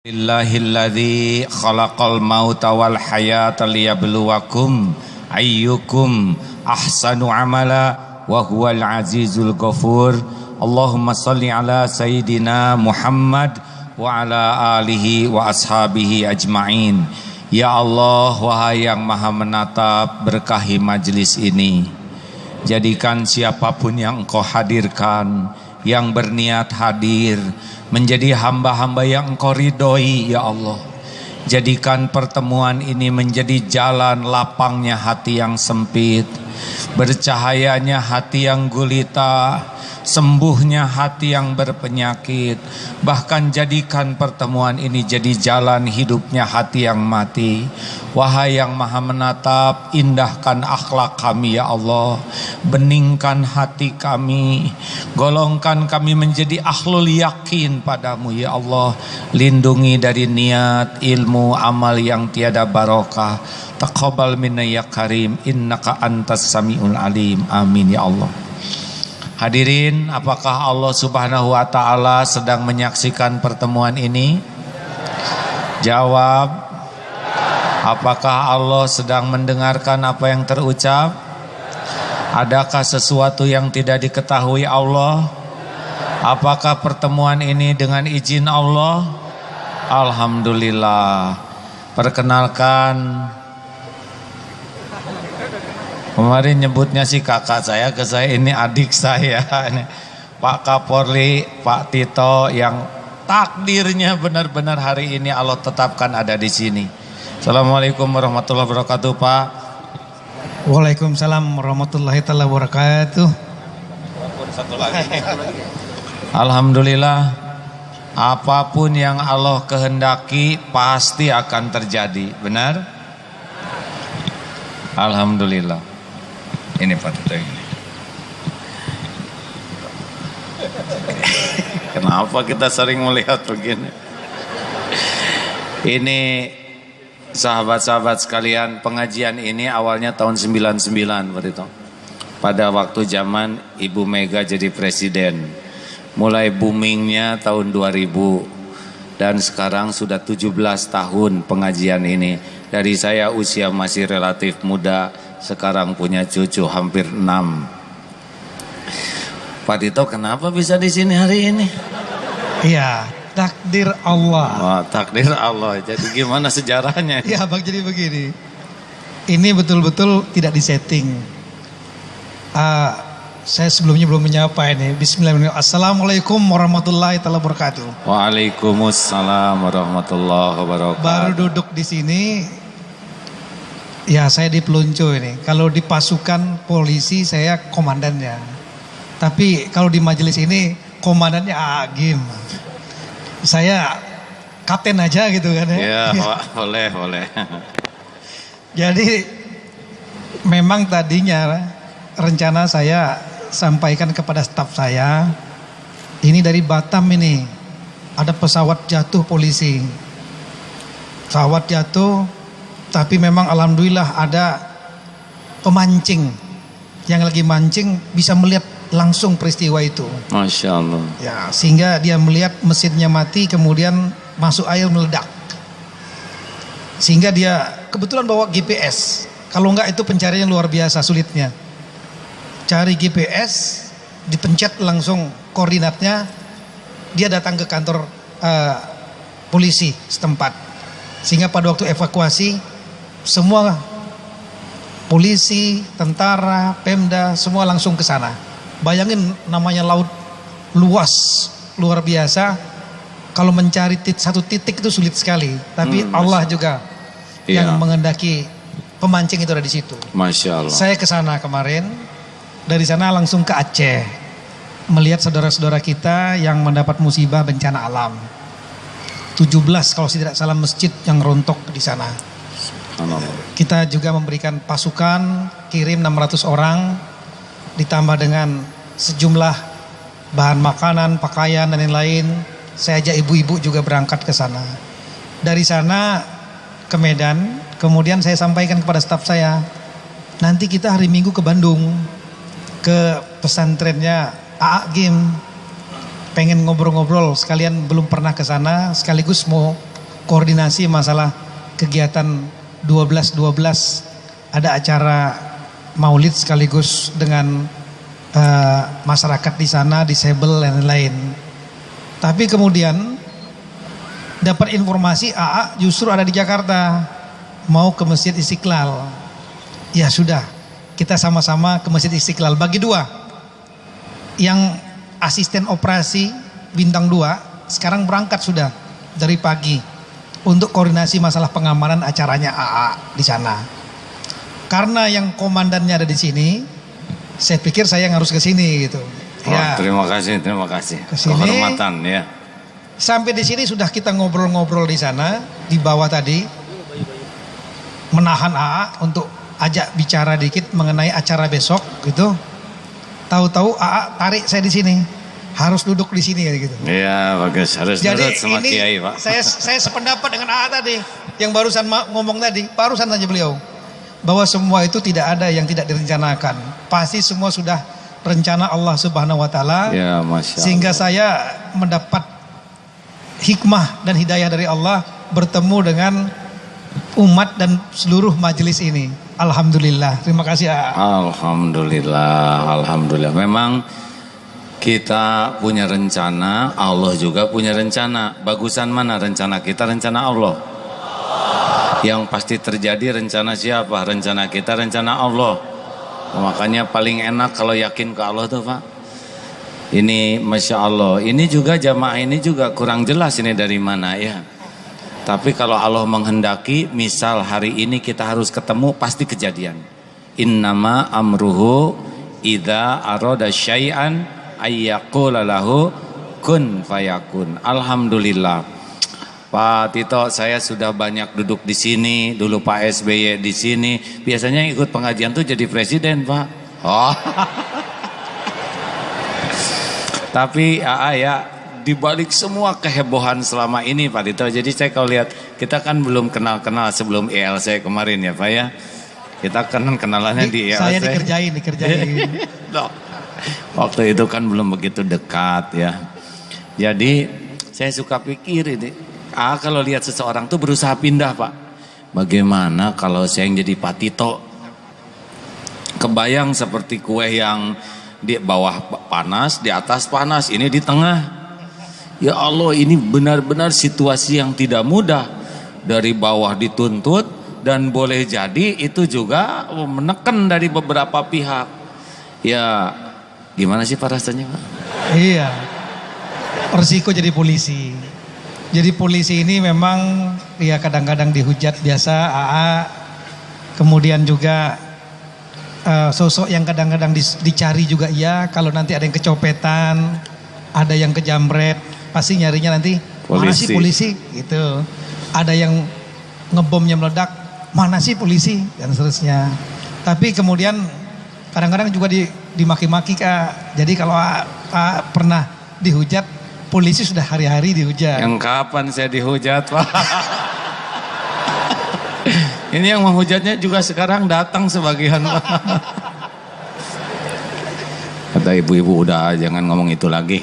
Illahilladzi khalaqal mauta wal hayata liyabluwakum ayyukum ahsanu amala wa huwal azizul ghafur. Allahumma salli ala sayyidina Muhammad wa ala alihi wa ashabihi ajma'in. Ya Allah, wahai yang maha menatap, berkahi majlis ini. Jadikan siapapun yang Engkau hadirkan, yang berniat hadir, menjadi hamba-hamba yang Engkau ridhoi, ya Allah. Jadikan pertemuan ini menjadi jalan lapangnya hati yang sempit, bercahayanya hati yang gulita, sembuhnya hati yang berpenyakit. Bahkan jadikan pertemuan ini jadi jalan hidupnya hati yang mati. Wahai yang maha menatap, indahkan akhlak kami ya Allah, beningkan hati kami, golongkan kami menjadi ahlul yakin padamu ya Allah. Lindungi dari niat, ilmu, amal yang tiada barokah. Taqabbal minna ya karim, innaka antas samiul alim. Amin ya Allah. Hadirin, apakah Allah Subhanahu wa ta'ala sedang menyaksikan pertemuan ini? Jawab. Apakah Allah sedang mendengarkan apa yang terucap? Adakah sesuatu yang tidak diketahui Allah? Apakah pertemuan ini dengan izin Allah? Alhamdulillah. Perkenalkan, kemarin nyebutnya si kakak saya ke saya, ini adik saya, ini Pak Kapolri, Pak Tito, yang takdirnya benar-benar hari ini Allah tetapkan ada di sini. Assalamualaikum warahmatullahi wabarakatuh, Pak. Waalaikumsalam warahmatullahi wabarakatuh. Satu lagi. Alhamdulillah, apapun yang Allah kehendaki pasti akan terjadi, benar? Alhamdulillah. Ini Pak Tito ini. Kenapa kita sering melihat begini? Ini sahabat-sahabat sekalian, pengajian ini awalnya tahun 99 Pak Tito. Pada waktu zaman Ibu Mega jadi presiden. Mulai boomingnya tahun 2000 dan sekarang sudah 17 tahun pengajian ini. Dari saya usia masih relatif muda, sekarang punya cucu hampir 6. Pak Tito, kenapa bisa di sini hari ini? Iya, takdir Allah. Wah, takdir Allah. Jadi gimana sejarahnya? Ya Bang, jadi begini. Ini betul-betul tidak disetting. Saya sebelumnya belum menyapa ini. Bismillahirrahmanirrahim. Assalamualaikum warahmatullahi wabarakatuh. Waalaikumsalam warahmatullahi wabarakatuh. Baru duduk di sini, ya saya di peluncu ini. Kalau di pasukan polisi saya komandannya. Tapi kalau di majelis ini komandannya Agim. Saya kapten aja gitu kan ya. Ya, boleh. Jadi memang tadinya rencana saya sampaikan kepada staf saya, ini dari Batam ini ada pesawat jatuh polisi. Pesawat jatuh, tapi memang alhamdulillah ada pemancing yang lagi mancing bisa melihat langsung peristiwa itu. Masya Allah. Ya, sehingga dia melihat mesinnya mati, kemudian masuk air meledak. Sehingga dia kebetulan bawa GPS. Kalau enggak itu pencarian luar biasa sulitnya. Cari GPS, dipencet langsung koordinatnya, dia datang ke kantor polisi setempat. Sehingga pada waktu evakuasi, semua polisi, tentara, Pemda, semua langsung ke sana. Bayangin namanya laut luas, luar biasa. Kalau mencari satu titik itu sulit sekali. Tapi Allah juga yang menghendaki pemancing itu ada di situ. Masya Allah. Saya ke sana kemarin. Dari sana langsung ke Aceh, melihat saudara-saudara kita yang mendapat musibah bencana alam. 17 kalau tidak salah masjid yang rontok di sana. Kita juga memberikan pasukan, kirim 600 orang, ditambah dengan sejumlah bahan makanan, pakaian dan lain-lain. Saya ajak ibu-ibu juga berangkat ke sana. Dari sana ke Medan, kemudian saya sampaikan kepada staf saya, nanti kita hari Minggu ke Bandung, ke pesantrennya Agim. Pengen ngobrol-ngobrol, sekalian belum pernah ke sana, sekaligus mau koordinasi masalah kegiatan 12-12, ada acara maulid sekaligus dengan masyarakat di sana, disable dan lain-lain. Tapi kemudian dapat informasi AA justru ada di Jakarta, mau ke Masjid Istiqlal. Ya sudah, kita sama-sama ke Masjid Istiqlal. Bagi dua, yang asisten operasi bintang 2 sekarang berangkat sudah dari pagi untuk koordinasi masalah pengamanan acaranya AA di sana. Karena yang komandannya ada di sini, saya pikir saya yang harus ke sini gitu. Ya. Terima kasih. Kehormatan ya. Sampai di sini sudah kita ngobrol-ngobrol di sana, di bawah tadi, menahan AA untuk ajak bicara dikit mengenai acara besok gitu. Tahu-tahu AA tarik saya di sini. Harus duduk di sini kayak gitu. Iya, bagus. Harus jadi nurut sama ini Kiai, Pak. Saya sependapat dengan AA tadi, yang barusan ngomong tadi, barusan saja beliau, bahwa semua itu tidak ada yang tidak direncanakan. Pasti semua sudah rencana Allah Subhanahu wa taala. Ya, Masya Allah. Sehingga saya mendapat hikmah dan hidayah dari Allah bertemu dengan umat dan seluruh majelis ini. Alhamdulillah. Terima kasih. Alhamdulillah. Memang kita punya rencana, Allah juga punya rencana. Bagusan mana rencana kita, rencana Allah? Yang pasti terjadi rencana siapa? Rencana kita, rencana Allah. Makanya paling enak kalau yakin ke Allah tuh, Pak. Ini Masya Allah. Ini juga jamaah ini juga kurang jelas ini dari mana ya. Tapi kalau Allah menghendaki, misal hari ini kita harus ketemu, pasti kejadian. Innama amruhu idza arada syai'an ayyaqula lahu kun fayakun. Alhamdulillah. Pak Tito, saya sudah banyak duduk di sini, dulu Pak SBY di sini. Biasanya ikut pengajian tuh jadi presiden, Pak. Oh. Tapi ya dibalik semua kehebohan selama ini Pak Tito. Jadi saya kalau lihat, kita kan belum kenal-kenal sebelum ELC kemarin ya Pak ya. Kita kenalannya di ELC. Saya dikerjain. Waktu itu kan belum begitu dekat ya. Jadi saya suka pikir ini, kalau lihat seseorang tuh berusaha pindah Pak. Bagaimana kalau saya yang jadi Pak Tito? Kebayang seperti kue yang di bawah panas, di atas panas, ini di tengah. Ya Allah, ini benar-benar situasi yang tidak mudah. Dari bawah dituntut dan boleh jadi itu juga menekan dari beberapa pihak. Ya, gimana sih Pak rasanya Pak? Iya, resiko jadi polisi. Jadi polisi ini memang ya kadang-kadang dihujat biasa AA. Kemudian juga sosok yang kadang-kadang dicari juga ya. Kalau nanti ada yang kecopetan, ada yang kejamret, pasti nyarinya nanti mana sih polisi gitu. Ada yang ngebomnya meledak, mana sih polisi dan seterusnya. Tapi kemudian kadang-kadang juga dimaki-maki Kak. Jadi kalau pernah dihujat, polisi sudah hari-hari dihujat. Yang kapan saya dihujat Pak? Ini yang menghujatnya juga sekarang datang sebagian Pak. Kata ibu-ibu udah jangan ngomong itu lagi.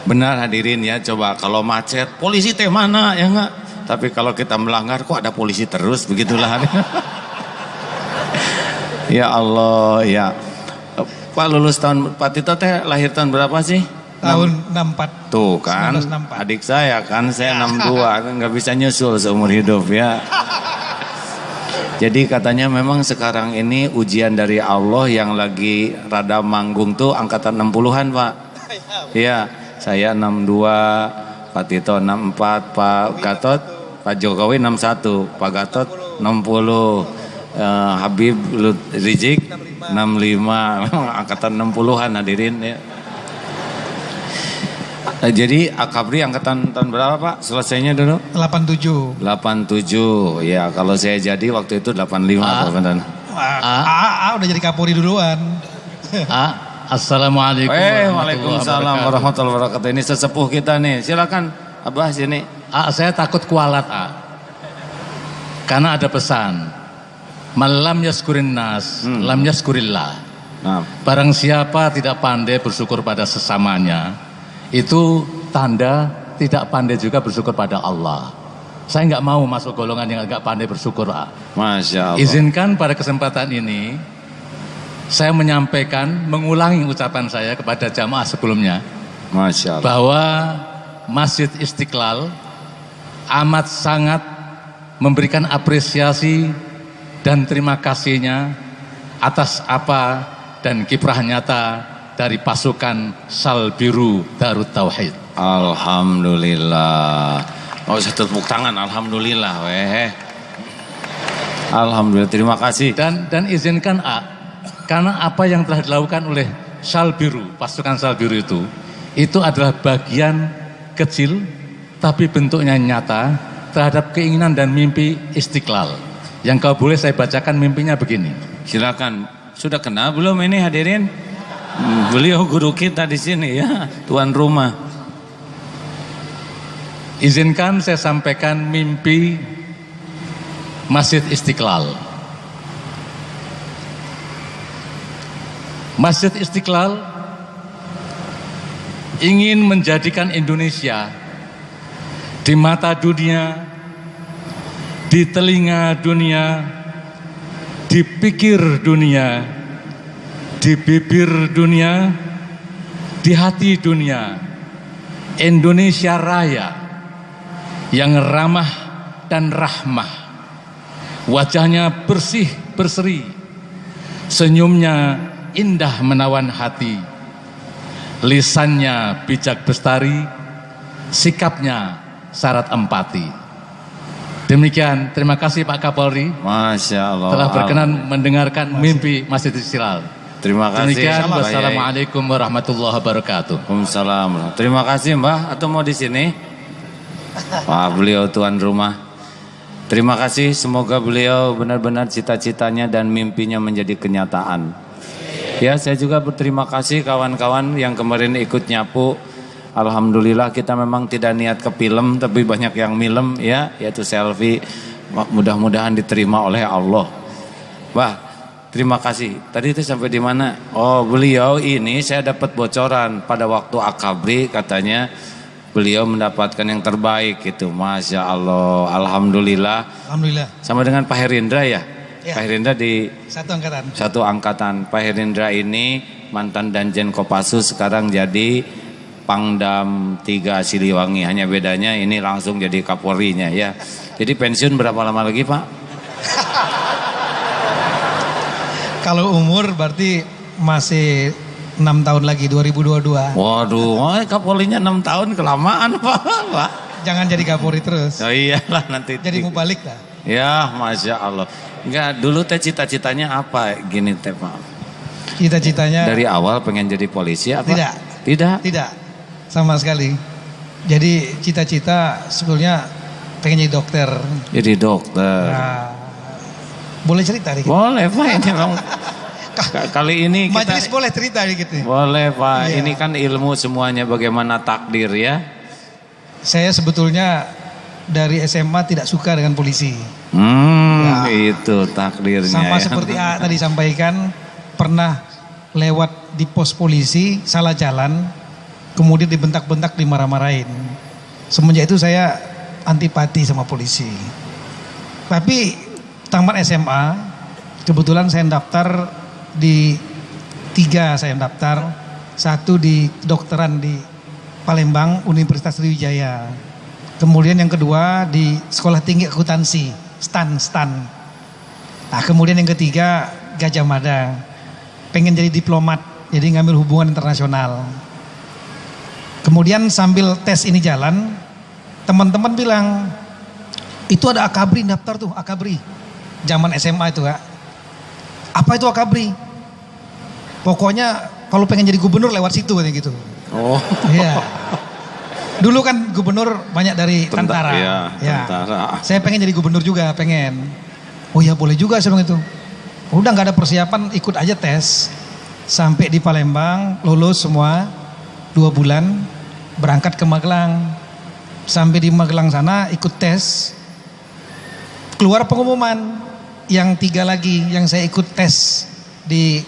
Benar hadirin ya, coba kalau macet polisi teh mana ya enggak? Tapi kalau kita melanggar kok ada polisi terus, begitulah. Ya Allah ya. Pak lulus tahun, Pak Tito teh lahir tahun berapa sih? Tahun 64. Tuh kan, 1964. adik saya kan, saya 62 kan nggak bisa nyusul seumur hidup ya. Jadi katanya memang sekarang ini ujian dari Allah yang lagi rada manggung tuh angkatan 60-an Pak. Iya, saya 62, Pak Tito 64, Pak Gatot, Pak Jokowi 61, Pak Gatot 60, Habib Rizik 65, memang angkatan 60-an hadirin ya. Jadi Akabri angkatan tahun berapa Pak? Selesainya dulu? 87. 87. Ya, kalau saya jadi waktu itu 85 Pak. Udah jadi Kapolri duluan. Assalamualaikum Waalaikumsalam warahmatullahi wabarakatuh. Ini sesepuh kita nih. Silakan Abah sini. Saya takut kualat karena ada pesan. Malam yaskurin nas, lam yaskurillah. Nah. Barang siapa tidak pandai bersyukur pada sesamanya, itu tanda tidak pandai juga bersyukur pada Allah. Saya nggak mau masuk golongan yang nggak pandai bersyukur, Pak. Masya Allah. Izinkan pada kesempatan ini saya menyampaikan, mengulangi ucapan saya kepada jamaah sebelumnya, Masya Allah. bahwa Masjid Istiqlal amat sangat memberikan apresiasi dan terima kasihnya atas apa dan kiprah nyata dari pasukan Sal Biru Darut Tauhid. Alhamdulillah. Oh, saya tepuk tangan. Alhamdulillah, weh. Alhamdulillah. Terima kasih. Dan izinkan karena apa yang telah dilakukan oleh Sal Biru, pasukan Sal Biru itu adalah bagian kecil tapi bentuknya nyata terhadap keinginan dan mimpi Istiqlal. Yang kau boleh saya bacakan mimpinya begini. Silakan. Sudah kenal belum ini hadirin? Beliau guru kita di sini ya, tuan rumah. Izinkan saya sampaikan mimpi Masjid Istiqlal. Masjid Istiqlal ingin menjadikan Indonesia di mata dunia, di telinga dunia, di pikir dunia, di bibir dunia, di hati dunia, Indonesia Raya yang ramah dan rahmah, wajahnya bersih berseri, senyumnya indah menawan hati, lisannya bijak bestari, sikapnya syarat empati. Demikian, terima kasih Pak Kapolri. Masya Allah. Telah berkenan mendengarkan mimpi Masjid Istiqlal. Terima kasih. Demikian, wassalamualaikum warahmatullahi wabarakatuh. Waalaikumsalam. Terima kasih Mbah. Atau mau di sini? Wah, beliau tuan rumah. Terima kasih. Semoga beliau benar-benar cita-citanya dan mimpinya menjadi kenyataan. Ya, saya juga berterima kasih kawan-kawan yang kemarin ikut nyapu. Alhamdulillah kita memang tidak niat ke film, tapi banyak yang milem ya, yaitu selfie. Mudah-mudahan diterima oleh Allah. Wah, terima kasih. Tadi itu sampai di mana? Oh, beliau ini saya dapat bocoran pada waktu Akabri katanya beliau mendapatkan yang terbaik gitu. Masya Allah, alhamdulillah. Alhamdulillah. Sama dengan Pak Herindra ya. Ya. Pak Herindra di satu angkatan. Pak Herindra ini mantan Danjen Kopassus, sekarang jadi Pangdam 3 Siliwangi. Hanya bedanya ini langsung jadi Kapolrinya ya. Jadi pensiun berapa lama lagi Pak? Kalau umur berarti masih 6 tahun lagi, 2022. Waduh, Kapolrinya 6 tahun kelamaan Pak. Jangan jadi Kapolri terus. Oh iyalah nanti. Jadi mau balik lah. Ya, Masya Allah. Enggak, dulu teh cita-citanya apa gini teh Pak? Cita-citanya dari awal pengen jadi polisi apa? Tidak. Sama sekali. Jadi cita-cita sebetulnya pengen jadi dokter. Jadi dokter. Nah, boleh cerita dikit? Boleh Pak, ini memang kali ini kita majelis boleh cerita dikit nih. Boleh Pak, Iya. ini kan ilmu semuanya bagaimana takdir ya. Saya sebetulnya dari SMA tidak suka dengan polisi. Itu takdirnya. Sama ya. seperti A tadi sampaikan, pernah lewat di pos polisi, salah jalan, kemudian dibentak-bentak, dimarah-marahin. Semenjak itu saya antipati sama polisi. Tapi tamat SMA, kebetulan saya daftar di 3, saya daftar. 1 di kedokteran di Palembang, Universitas Sriwijaya. Kemudian yang kedua di Sekolah Tinggi Akuntansi, STAN. Nah, kemudian yang ketiga Gajah Mada. Pengen jadi diplomat, jadi ngambil hubungan internasional. Kemudian sambil tes ini jalan, teman-teman bilang, itu ada Akabri daftar tuh, Akabri. Zaman SMA itu Kak. Apa itu Akabri? Pokoknya kalau pengen jadi gubernur lewat situ katanya gitu. Oh. Iya. Dulu kan gubernur banyak dari tentara. Iya, Ya. tentara. Saya pengen jadi gubernur juga, pengen. Oh ya boleh juga saya bilang itu. Udah nggak ada persiapan, ikut aja tes. Sampai di Palembang, lulus semua 2 bulan, berangkat ke Magelang. Sampai di Magelang sana ikut tes. Keluar pengumuman yang 3 lagi yang saya ikut tes di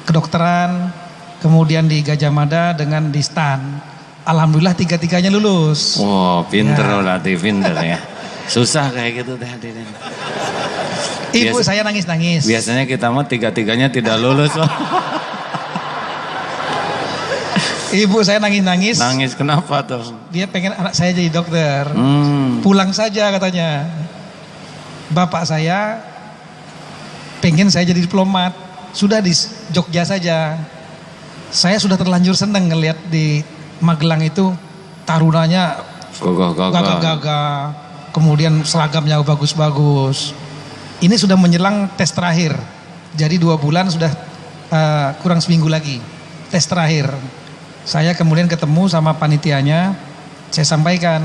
kedokteran, kemudian di Gajah Mada dengan di STAN. Alhamdulillah tiga-tiganya lulus. Wow, pinter Ya. berarti, pinter ya. Susah kayak gitu teh hadirin. Ibu saya nangis-nangis. Biasanya kita mah tiga-tiganya tidak lulus. Ibu saya nangis-nangis. Nangis kenapa tuh? Dia pengen anak saya jadi dokter. Pulang saja katanya. Bapak saya pengen saya jadi diplomat. Sudah di Jogja saja. Saya sudah terlanjur seneng ngelihat di Magelang itu tarunanya gagah-gagah. Kemudian seragamnya bagus-bagus. Ini sudah menjelang tes terakhir. Jadi 2 bulan sudah kurang seminggu lagi. Tes terakhir. Saya kemudian ketemu sama panitianya. Saya sampaikan,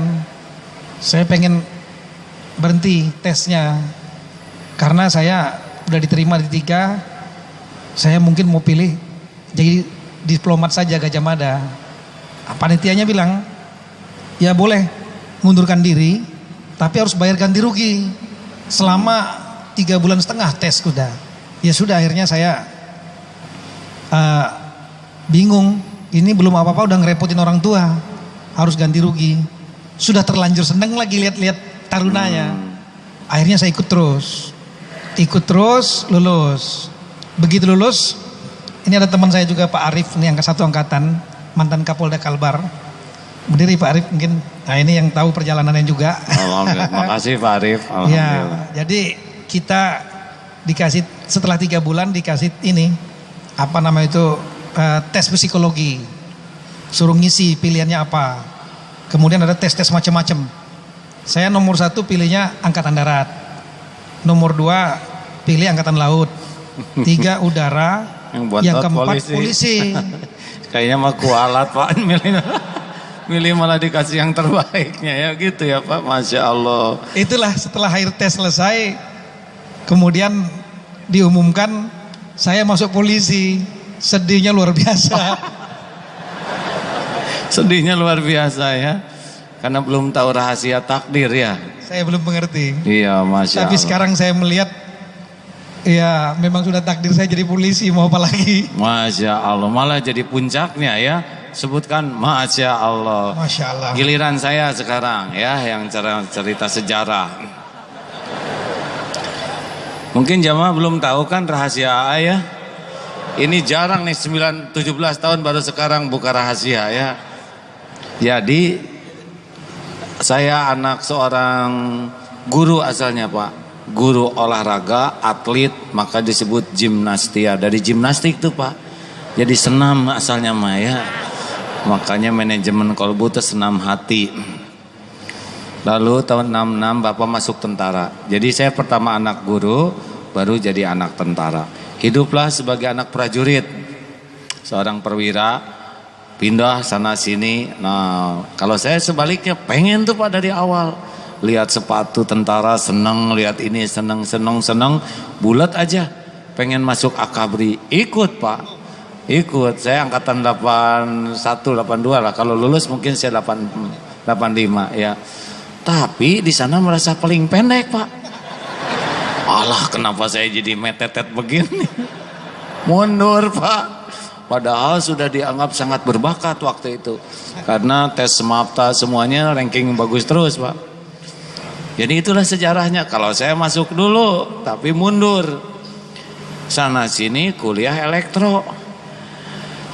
saya pengen berhenti tesnya. Karena saya udah diterima di 3. Saya mungkin mau pilih jadi diplomat saja Gajah Mada. Panitianya bilang, ya boleh mundurkan diri, tapi harus bayar ganti rugi selama 3,5 bulan tes kuda. Ya sudah, akhirnya saya bingung. Ini belum apa-apa udah ngerepotin orang tua, harus ganti rugi. Sudah terlanjur seneng lagi lihat-lihat tarunanya. Akhirnya saya ikut terus, lulus. Begitu lulus, ini ada teman saya juga Pak Arif, ini satu angkatan, mantan Kapolda Kalbar. Berdiri Pak Arif mungkin, nah ini yang tahu perjalanannya juga. Alhamdulillah, makasih Pak Arif. Alhamdulillah. Ya, jadi kita dikasih setelah 3 bulan dikasih ini, tes psikologi. Suruh ngisi pilihannya apa. Kemudian ada tes-tes macam-macam. Saya nomor 1 pilihnya Angkatan Darat. Nomor 2 pilih Angkatan Laut. 3 udara. Yang keempat polisi. Kayaknya mah kualat Pak. Milih malah dikasih yang terbaiknya ya gitu ya Pak. Masya Allah. Itulah setelah akhir tes selesai. Kemudian diumumkan saya masuk polisi. Sedihnya luar biasa. Sedihnya luar biasa ya. Karena belum tahu rahasia takdir ya. Saya belum mengerti. Iya, Masya Tapi Allah. sekarang saya melihat, ya memang sudah takdir saya jadi polisi, mau apa lagi. Masya Allah, malah jadi puncaknya ya. Sebutkan Masya Allah. Masya Allah. Giliran saya sekarang ya, yang cerita sejarah. Mungkin jamaah belum tahu kan rahasia AA ya. Ini jarang nih 17 tahun baru sekarang buka rahasia ya. Jadi saya anak seorang guru asalnya Pak. Guru olahraga, atlet, maka disebut gimnastia. Dari gimnastik tuh Pak. Jadi senam asalnya Maya. Makanya manajemen kolbu itu senam hati. Lalu tahun 66 Bapak masuk tentara. Jadi saya pertama anak guru, baru jadi anak tentara. Hiduplah sebagai anak prajurit, seorang perwira, pindah sana sini. Nah, kalau saya sebaliknya pengen tuh Pak dari awal. Lihat sepatu tentara seneng, lihat ini seneng, bulat aja. Pengen masuk akabri, ikut Pak. Ikut, saya angkatan 81, 82 lah. Kalau lulus mungkin saya 85 ya. Tapi di sana merasa paling pendek Pak. Alah, kenapa saya jadi metetet begini? Mundur Pak. Padahal sudah dianggap sangat berbakat waktu itu. Karena tes semapta semuanya ranking bagus terus Pak. Jadi itulah sejarahnya. Kalau saya masuk dulu tapi mundur. Sana sini kuliah elektro.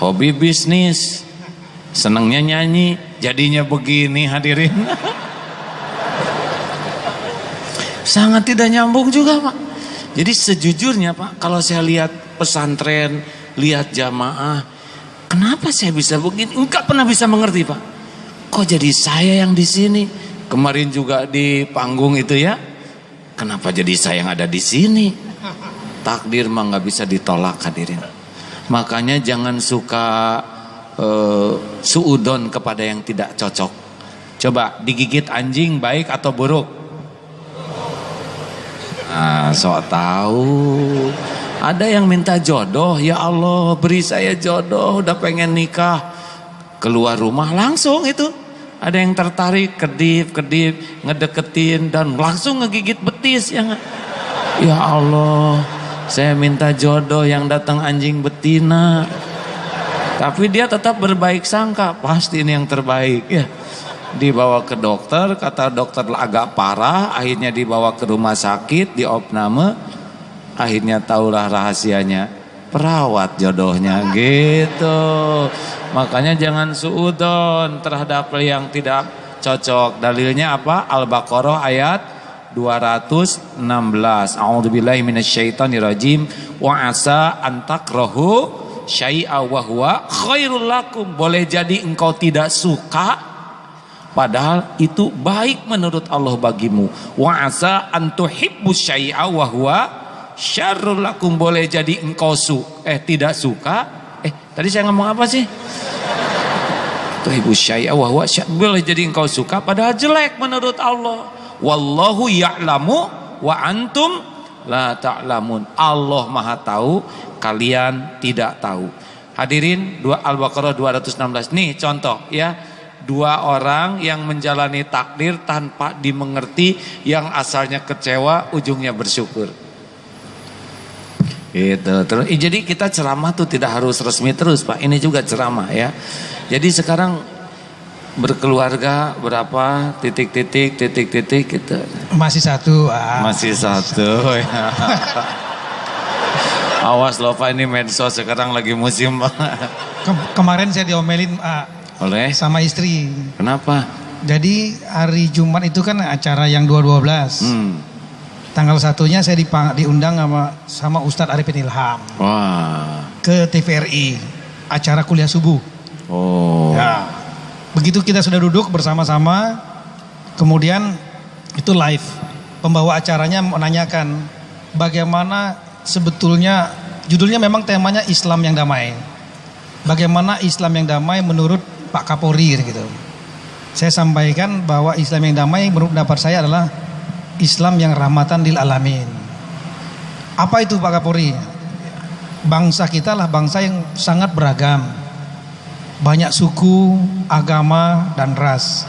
Hobi bisnis. Senengnya nyanyi. Jadinya begini hadirin. Sangat tidak nyambung juga Pak. Jadi sejujurnya Pak, kalau saya lihat pesantren, lihat jamaah, kenapa saya bisa begini? Enggak pernah bisa mengerti Pak. Kok jadi saya yang di sini? Kemarin juga di panggung itu ya. Kenapa jadi saya yang ada di sini? Takdir mah nggak bisa ditolak hadirin. Makanya jangan suka suudon kepada yang tidak cocok. Coba digigit anjing baik atau buruk? Nah, sok tahu. Ada yang minta jodoh, ya Allah beri saya jodoh, udah pengen nikah. Keluar rumah langsung itu. Ada yang tertarik, kedip, ngedeketin dan langsung ngegigit betis ya nggak? Ya Allah, saya minta jodoh yang datang anjing betina. Tapi dia tetap berbaik sangka, pasti ini yang terbaik ya. Dibawa ke dokter, kata dokter agak parah, akhirnya dibawa ke rumah sakit, diopname, akhirnya tahulah rahasianya, perawat jodohnya gitu. Makanya jangan suudon terhadap yang tidak cocok. Dalilnya apa? Al-Baqarah ayat 216. A'udzubillahi minasyaitonirrajim. Wa asa an takrahu syai'a wa huwa khairul lakum. Boleh jadi engkau tidak suka, padahal itu baik menurut Allah bagimu. Wa asa an tuhibbu syai'a wa huwa syarrul lakum. Boleh jadi engkau tidak suka. Tadi saya ngomong apa sih? Tuhibbu syai'a wa huwa boleh jadi engkau suka padahal jelek menurut Allah. Wallahu ya'lamu wa antum la ta'lamun. Allah Maha tahu, kalian tidak tahu. Hadirin, Al-Baqarah 216. Nih contoh ya. Dua orang yang menjalani takdir tanpa dimengerti, yang asalnya kecewa ujungnya bersyukur. Gitu. Terus jadi kita ceramah tuh tidak harus resmi terus, Pak. Ini juga ceramah ya. Jadi sekarang berkeluarga berapa titik-titik gitu. Masih satu. Masih satu ya. Awas loh Pak, ini medsos sekarang lagi musim Pak. Kemarin saya diomelin oleh sama istri. Kenapa? Jadi hari Jumat itu kan acara yang 212. Tanggal 1-nya saya diundang sama Ustadz Arifin Ilham. Wah. Ke TVRI, acara kuliah subuh. Oh. Ya. Begitu kita sudah duduk bersama-sama, kemudian itu live. Pembawa acaranya menanyakan bagaimana sebetulnya, judulnya memang temanya Islam yang damai. Bagaimana Islam yang damai menurut Pak Kapolri gitu. Saya sampaikan bahwa Islam yang damai menurut pendapat saya adalah Islam yang rahmatan lil alamin. Apa itu Pak Kapolri? Bangsa kita lah bangsa yang sangat beragam. Banyak suku, agama, dan ras.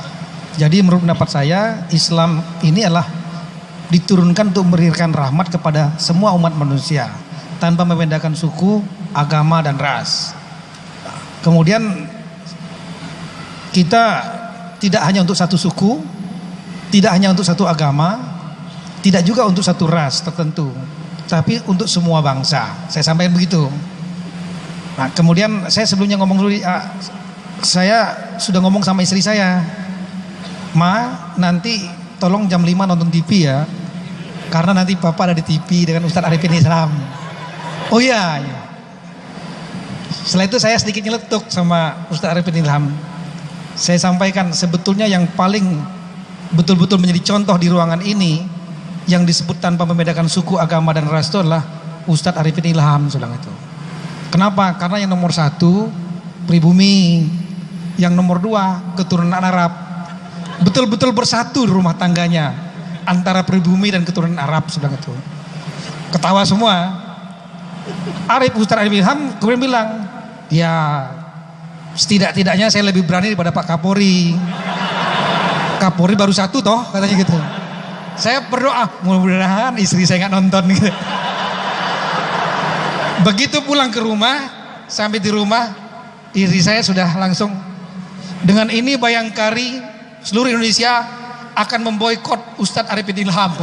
Jadi menurut pendapat saya, Islam ini adalah diturunkan untuk memberikan rahmat kepada semua umat manusia tanpa membedakan suku, agama, dan ras. Kemudian kita tidak hanya untuk satu suku, tidak hanya untuk satu agama, tidak juga untuk satu ras tertentu, tapi untuk semua bangsa. Saya sampaikan begitu. Nah, kemudian saya sebelumnya ngomong dulu, saya sudah ngomong sama istri saya, Ma, nanti tolong jam 5 nonton TV ya, karena nanti Papa ada di TV dengan Ustadz Arifin Ilham. Oh iya. Setelah itu saya sedikit nyeletuk sama Ustadz Arifin Ilham. Saya sampaikan sebetulnya yang paling betul-betul menjadi contoh di ruangan ini, yang disebut tanpa membedakan suku, agama, dan ras itu adalah Ustadz Arifin Ilham, sedang itu. Kenapa? Karena yang nomor 1 pribumi, yang nomor 2 keturunan Arab. Betul-betul bersatu rumah tangganya antara pribumi dan keturunan Arab, sedang itu. Ketawa semua. Ustadz Arifin Ilham kemudian bilang, ya setidak-tidaknya saya lebih berani daripada Pak Kapolri. Kapolri baru 1 toh, katanya gitu. Saya berdoa mudah-mudahan istri saya nggak nonton gitu. Begitu pulang ke rumah, sampai di rumah, istri saya sudah langsung, dengan ini Bayangkari seluruh Indonesia akan memboikot Ustadz Arifin Ilham.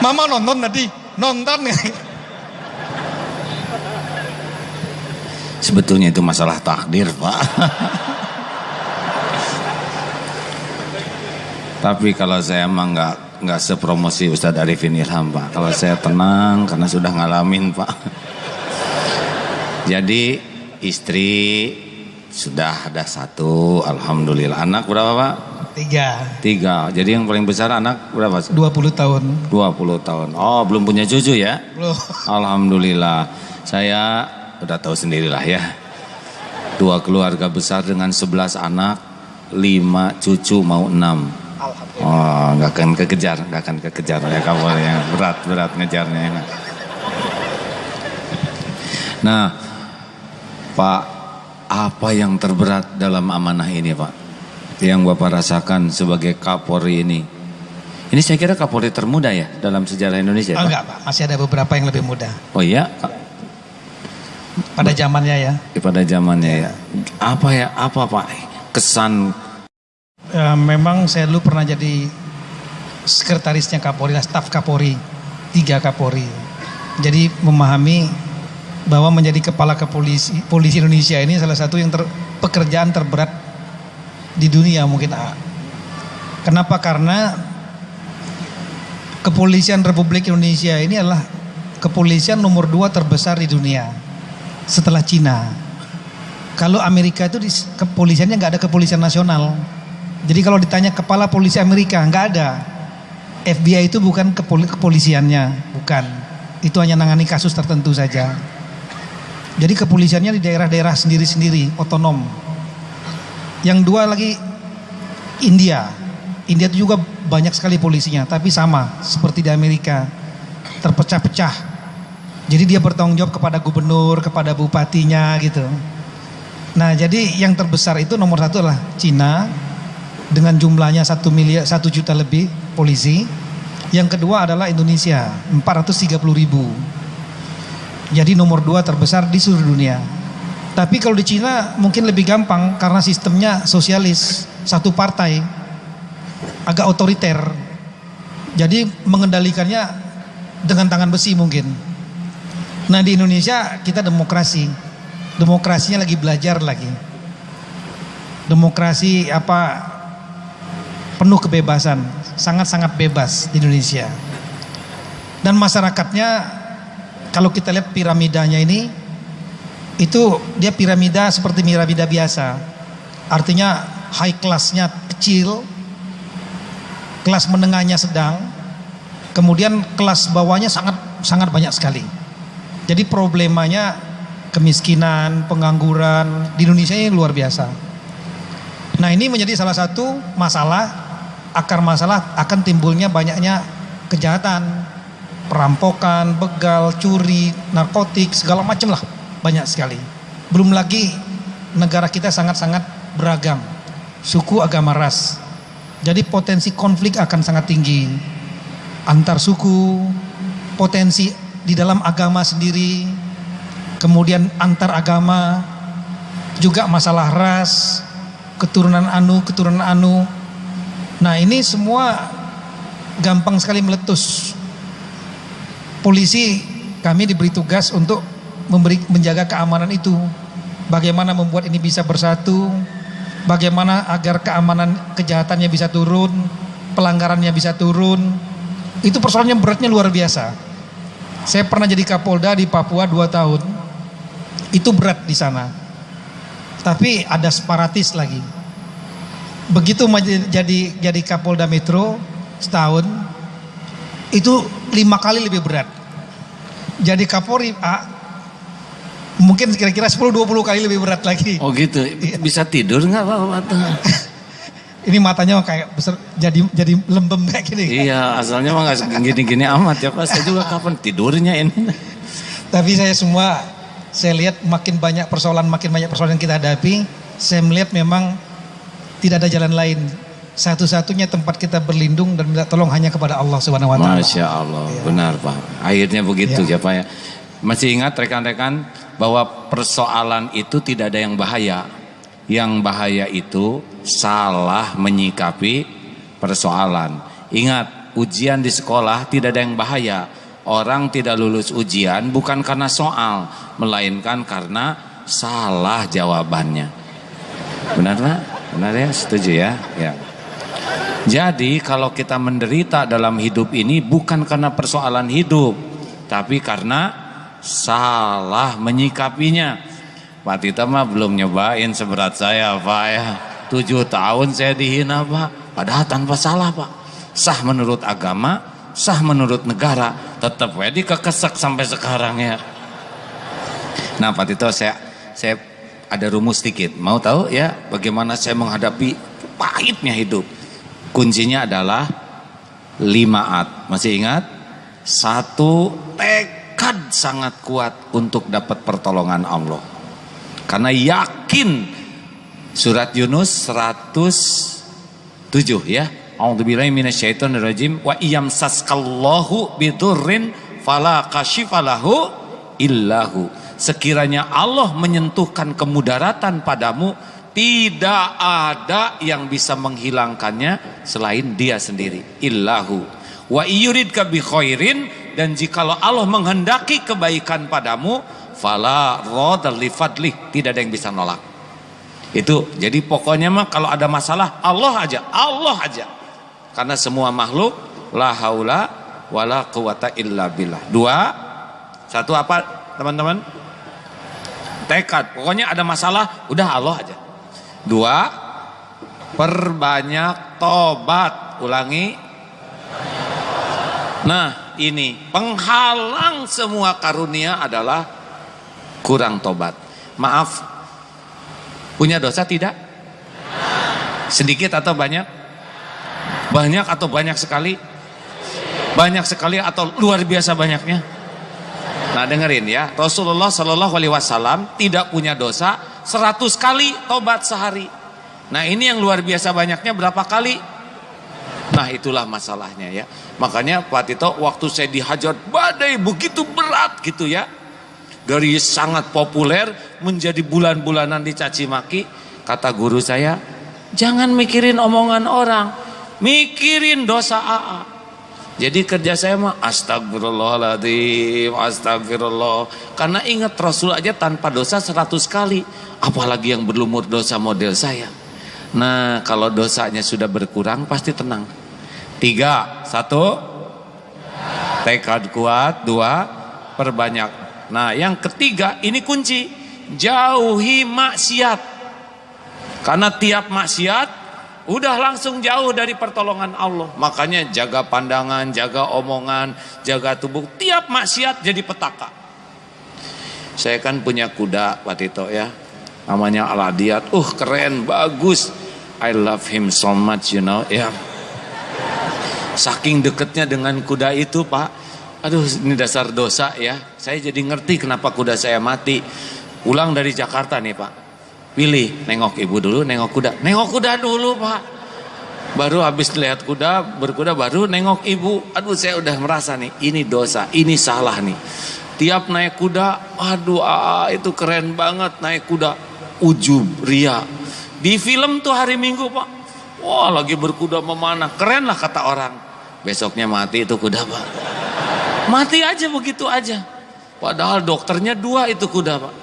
Mama nonton tadi, nonton. Sebetulnya itu masalah takdir Pak. Tapi kalau saya emang nggak sepromosi Ustadz Arifin Ilham Pak. Kalau saya tenang karena sudah ngalamin Pak. Jadi istri sudah ada 1, alhamdulillah. Anak berapa Pak? 3. Jadi yang paling besar anak berapa? 20 tahun. 20 tahun. Oh, belum punya cucu ya? Belum. Alhamdulillah. Saya udah tahu sendirilah ya. 2 keluarga besar dengan 11 anak, 5 cucu mau 6. Oh, nggak akan kekejar ya kamu yang berat ngejarnya. Nah, Pak, apa yang terberat dalam amanah ini Pak? Yang Bapak rasakan sebagai Kapolri ini? Ini saya kira Kapolri termuda ya dalam sejarah Indonesia Pak? Enggak Pak, masih ada beberapa yang lebih muda. Oh iya? pada zamannya ya. Pada zamannya ya. Apa Pak kesan? Memang saya dulu pernah jadi sekretarisnya Kapolri, staf Kapolri, 3 Kapolri. Jadi memahami bahwa menjadi kepala polisi Indonesia ini salah satu yang pekerjaan terberat di dunia mungkin. Kenapa? Karena kepolisian Republik Indonesia ini adalah kepolisian nomor 2 terbesar di dunia setelah Cina. Kalau Amerika itu kepolisiannya nggak ada kepolisian nasional. Jadi kalau ditanya kepala polisi Amerika nggak ada. FBI itu bukan kepolisiannya, bukan. Itu hanya nangani kasus tertentu saja. Jadi kepolisiannya di daerah-daerah sendiri-sendiri, otonom. Yang 2 lagi India. India itu juga banyak sekali polisinya, tapi sama seperti di Amerika, terpecah-pecah. Jadi dia bertanggung jawab kepada gubernur, kepada bupatinya gitu. Nah, jadi yang terbesar itu nomor 1 adalah Cina dengan jumlahnya 1 juta lebih polisi. Yang kedua adalah Indonesia, 430.000. Jadi nomor 2 terbesar di seluruh dunia. Tapi kalau di Cina mungkin lebih gampang karena sistemnya sosialis, satu partai, agak otoriter. Jadi mengendalikannya dengan tangan besi mungkin. Nah di Indonesia kita demokrasi, demokrasinya lagi belajar lagi. Demokrasi penuh kebebasan, sangat-sangat bebas di Indonesia. Dan masyarakatnya kalau kita lihat piramidanya ini, itu dia piramida seperti piramida biasa. Artinya high class-nya kecil, kelas menengahnya sedang, kemudian kelas bawahnya sangat banyak sekali. Jadi problemanya kemiskinan, pengangguran di Indonesia ini luar biasa. Nah ini menjadi salah satu masalah, akar masalah akan timbulnya banyaknya kejahatan, perampokan, begal, curi, narkotik, segala macam lah, banyak sekali. Belum lagi negara kita sangat-sangat beragam, suku, agama, ras. Jadi potensi konflik akan sangat tinggi antar suku, potensi di dalam agama sendiri, kemudian antar agama, juga masalah ras, keturunan anu. Nah ini semua gampang sekali meletus. Polisi kami diberi tugas untuk menjaga keamanan itu. Bagaimana membuat ini bisa bersatu, bagaimana agar keamanan kejahatannya bisa turun, pelanggarannya bisa turun. Itu persoalannya beratnya luar biasa. Saya pernah jadi Kapolda di Papua 2 tahun. Itu berat di sana. Tapi ada separatis lagi. Begitu jadi Kapolda Metro setahun, itu 5 kali lebih berat. Jadi Kapolri mungkin kira-kira 10-20 kali lebih berat lagi. Oh gitu, bisa tidur nggak Pak? Ini matanya kayak besar, jadi lembem kayak gini. Iya, asalnya mah nggak gini-gini amat ya Pak. Saya juga kapan tidurnya ini. Tapi saya lihat makin banyak persoalan yang kita hadapi. Saya melihat memang tidak ada jalan lain. Satu-satunya tempat kita berlindung dan minta tolong hanya kepada Allah Subhanahu wa taala. Masya Allah, ya. Benar Pak. Akhirnya begitu ya Pak ya. Masih ingat rekan-rekan bahwa persoalan itu tidak ada yang bahaya. Yang bahaya itu salah menyikapi persoalan. Ingat, ujian di sekolah tidak ada yang bahaya. Orang tidak lulus ujian bukan karena soal, melainkan karena salah jawabannya. Benar Pak? Benar ya? Setuju ya? Ya. Jadi kalau kita menderita dalam hidup ini bukan karena persoalan hidup, tapi karena salah menyikapinya. Pak Tita mah belum nyobain seberat saya Pak ya. 7 tahun saya dihina Pak, padahal tanpa salah Pak. Sah menurut agama, sah menurut negara, tetap dikekesek sampai sekarang ya. Nah Pak Tito, saya ada rumus sedikit. Mau tahu ya bagaimana saya menghadapi pahitnya hidup? Kuncinya adalah 5 Masih ingat? 1, tekad sangat kuat untuk dapat pertolongan Allah. Karena yakin, surat Yunus 107 ya. A'udzubillahi minasyaitonirrajim wa iyamsaskallahu bidurrin fala kashifalahu illahu. sekiranya Allah menyentuhkan kemudaratan padamu, tidak ada yang bisa menghilangkannya selain Dia sendiri. Illahu wa yuridka bi khairin, dan jikalau Allah menghendaki kebaikan padamu, fala radha li fadlih, tidak ada yang bisa nolak. Itu jadi pokoknya mah kalau ada masalah Allah aja, Allah aja. Karena semua makhluk la haula wala quwata illa billah. Dua, satu apa teman-teman? Tekad. Pokoknya ada masalah udah Allah aja. Dua, perbanyak tobat. Ulangi. Nah, ini penghalang semua karunia adalah kurang tobat. Maaf, punya dosa tidak? Sedikit atau banyak? Banyak atau banyak sekali? Banyak sekali atau luar biasa banyaknya? Nah, dengerin ya, Rasulullah Shallallahu Alaihi Wasallam tidak punya dosa 100 kali tobat sehari. Nah, ini yang luar biasa banyaknya berapa kali? Nah, itulah masalahnya ya. Makanya Pak Tito, waktu saya dihajar badai begitu berat gitu ya, dari sangat populer menjadi bulan-bulanan dicaci maki, kata guru saya, jangan mikirin omongan orang, mikirin dosa AA. Jadi kerja saya mah astagfirullahaladzim, astagfirullah. Karena ingat Rasul aja tanpa dosa 100 kali, apalagi yang berlumur dosa model saya. Nah, kalau dosanya sudah berkurang pasti tenang. 3, 1 tekad kuat, 2 perbanyak. Nah, yang ketiga ini kunci, jauhi maksiat. Karena tiap maksiat udah langsung jauh dari pertolongan Allah. Makanya jaga pandangan, jaga omongan, jaga tubuh. Tiap maksiat jadi petaka. Saya kan punya kuda Pak Tito ya, namanya Aladiat. Keren, bagus. I love him so much, you know ya. Saking deketnya dengan kuda itu Pak, aduh ini dasar dosa ya. Saya jadi ngerti kenapa kuda saya mati. Pulang dari Jakarta nih Pak, pilih nengok ibu dulu, nengok kuda dulu Pak. Baru habis lihat kuda, berkuda baru nengok ibu. Aduh saya udah merasa nih, ini dosa, ini salah nih. Tiap naik kuda, aduh itu keren banget naik kuda. Ujub, ria. Di film tuh hari Minggu Pak, wah lagi berkuda memanah, keren lah kata orang. Besoknya mati itu kuda Pak. Mati aja begitu aja. Padahal dokternya 2 itu kuda Pak.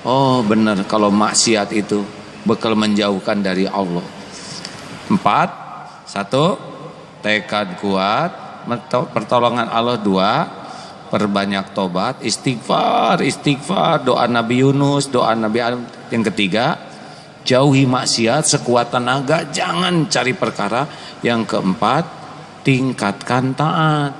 Oh benar, kalau maksiat itu bekal menjauhkan dari Allah. 4, 1 tekad kuat, pertolongan Allah. 2 perbanyak tobat, istighfar, doa Nabi Yunus, doa Nabi Adam. Yang ketiga, jauhi maksiat sekuat tenaga, jangan cari perkara. Yang keempat, tingkatkan taat.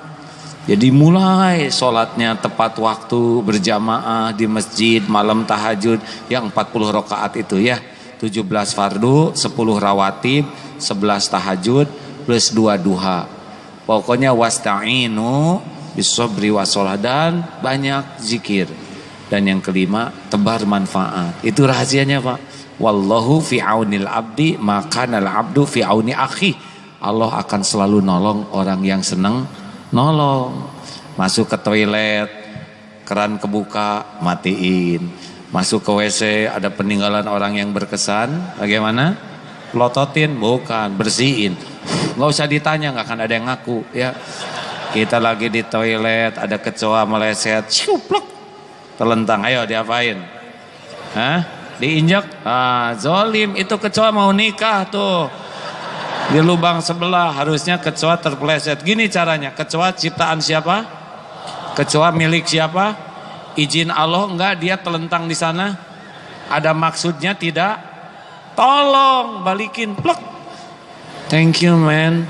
Jadi mulai sholatnya tepat waktu, berjamaah di masjid, malam tahajud yang 40 rakaat itu ya, 17 fardu, 10 rawatib, 11 tahajud plus 2 duha. Pokoknya wasta'inu bisobri wasolah, dan banyak zikir. Dan yang kelima, tebar manfaat. Itu rahasianya Pak. Wallahu fi aunil abdi makanal abdu fi auni akhi. Allah akan selalu nolong orang yang senang nolong. Masuk ke toilet, keran kebuka, matiin. Masuk ke WC, ada peninggalan orang yang berkesan, bagaimana? Pelototin? Bukan, bersihin. Nggak usah ditanya, nggak akan ada yang ngaku ya. Kita lagi di toilet, ada kecoa meleset, syupluk, terlentang. Ayo diapain? Hah? Diinjak? Zolim, itu kecoa mau nikah tuh. Di lubang sebelah, harusnya kecoa terpeleset. Gini caranya, kecoa ciptaan siapa? Kecoa milik siapa? Izin Allah enggak dia telentang di sana? Ada maksudnya tidak? Tolong balikin, plek. Thank you man.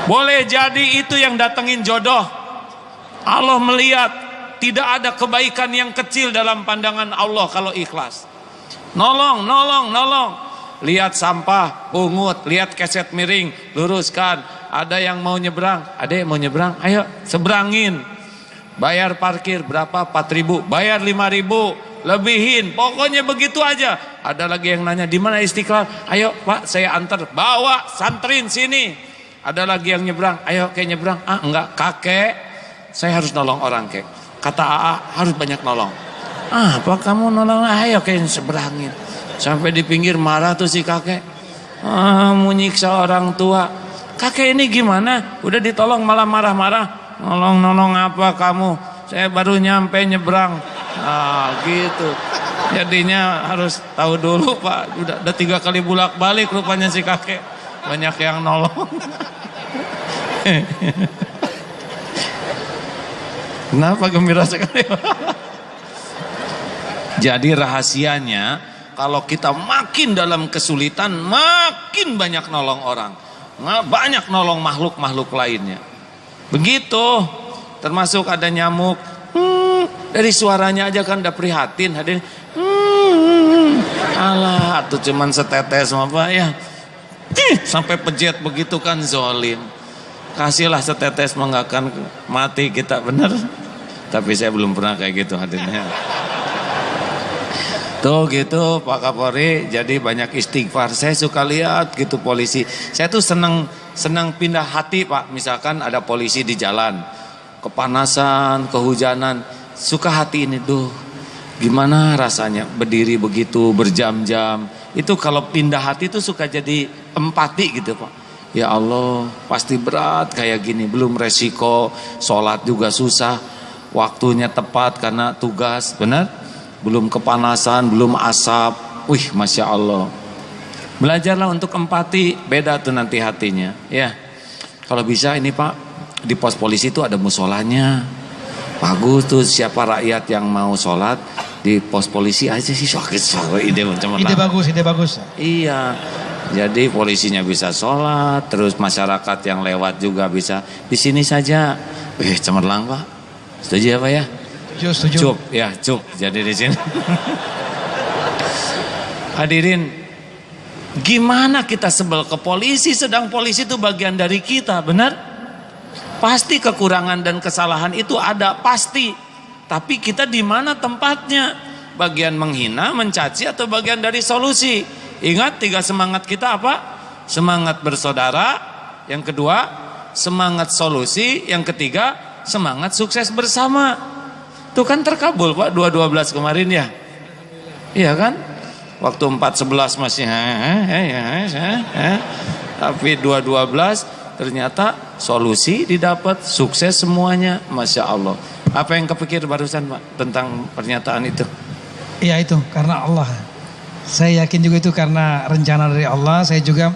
Boleh jadi itu yang datengin jodoh. Allah melihat tidak ada kebaikan yang kecil dalam pandangan Allah kalau ikhlas. Nolong. Lihat sampah, pungut, lihat keset miring, luruskan. Ada yang mau nyebrang, ayo seberangin. Bayar parkir berapa? 4.000, bayar 5.000, lebihin. Pokoknya begitu aja. Ada lagi yang nanya, di mana Istiqlal? Ayo Pak, saya antar, bawa, santrin sini. Ada lagi yang nyebrang, ayo kayak nyebrang. Enggak, kakek, saya harus nolong orang kek. Kata AA harus banyak nolong. Apa kamu nolong? Ayo kayak seberangin. Sampai di pinggir marah tuh si kakek. Mau nyiksa orang tua. Kakek ini gimana? Udah ditolong malah marah-marah. Nolong apa kamu? Saya baru nyampe nyebrang. Gitu. Jadinya harus tahu dulu Pak. Udah 3 kali bolak-balik rupanya si kakek. Banyak yang nolong. Kenapa gembira sekali? Jadi rahasianya, kalau kita makin dalam kesulitan, makin banyak nolong orang, banyak nolong makhluk-makhluk lainnya. Begitu, termasuk ada nyamuk. Dari suaranya aja kan udah prihatin, hadirin. Alah, tuh cuman setetes apa ya? Sampai pejet begitu kan zolim. Kasihlah setetes mengakan mati kita, bener. Tapi saya belum pernah kayak gitu hadirnya. Tuh gitu Pak Kapolri, jadi banyak istighfar. Saya suka lihat gitu polisi. Saya tuh senang pindah hati Pak. Misalkan ada polisi di jalan, kepanasan, kehujanan, suka hati ini tuh. Gimana rasanya berdiri begitu berjam-jam. Itu kalau pindah hati tuh suka jadi empati gitu Pak. Ya Allah, pasti berat kayak gini. Belum resiko, sholat juga susah. Waktunya tepat karena tugas, benar? Belum kepanasan, belum asap. Wih, Masya Allah. Belajarlah untuk empati, beda tuh nanti hatinya. Ya, kalau bisa ini Pak, di pos polisi itu ada musolanya. Bagus tuh, siapa rakyat yang mau sholat di pos polisi aja sih. Ide bagus. Iya. Jadi polisinya bisa sholat, terus masyarakat yang lewat juga bisa di sini saja. Cemerlang Pak. Setuju ya Pak ya? Setuju. Cup, ya cup. Jadi di sini. Hadirin, gimana kita sebel ke polisi, sedang polisi itu bagian dari kita, benar? Pasti kekurangan dan kesalahan itu ada, pasti. Tapi kita di mana tempatnya? Bagian menghina, mencaci, atau bagian dari solusi? Ingat 3 semangat kita apa? Semangat bersaudara. Yang kedua, semangat solusi. Yang ketiga, semangat sukses bersama. Itu kan terkabul Pak 212 kemarin ya. Iya kan? Waktu 411 masih tapi 212 ternyata solusi didapat, sukses semuanya. Masya Allah. Apa yang kepikir barusan Pak tentang pernyataan itu? Iya itu karena Allah. Saya yakin juga itu karena rencana dari Allah. Saya juga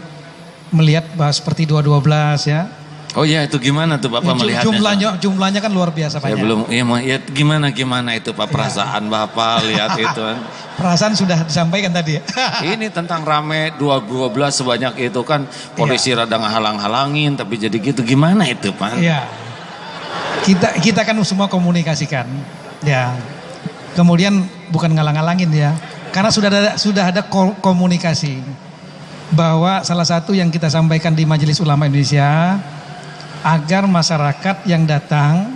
melihat bahwa seperti 212 ya. Oh ya, itu gimana tuh Bapak melihatnya? Jumlahnya kan luar biasa banyak. Ya belum, ya gimana itu Pak perasaan Bapak lihat itu kan? Perasaan sudah disampaikan tadi ya. Ini tentang rame 212 sebanyak itu kan polisi rada ngahalang-halangin tapi jadi gitu, gimana itu Pak? Iya. Kita kan semua komunikasikan. Ya. Kemudian bukan ngalang-halangin ya. Karena sudah ada komunikasi bahwa salah satu yang kita sampaikan di Majelis Ulama Indonesia agar masyarakat yang datang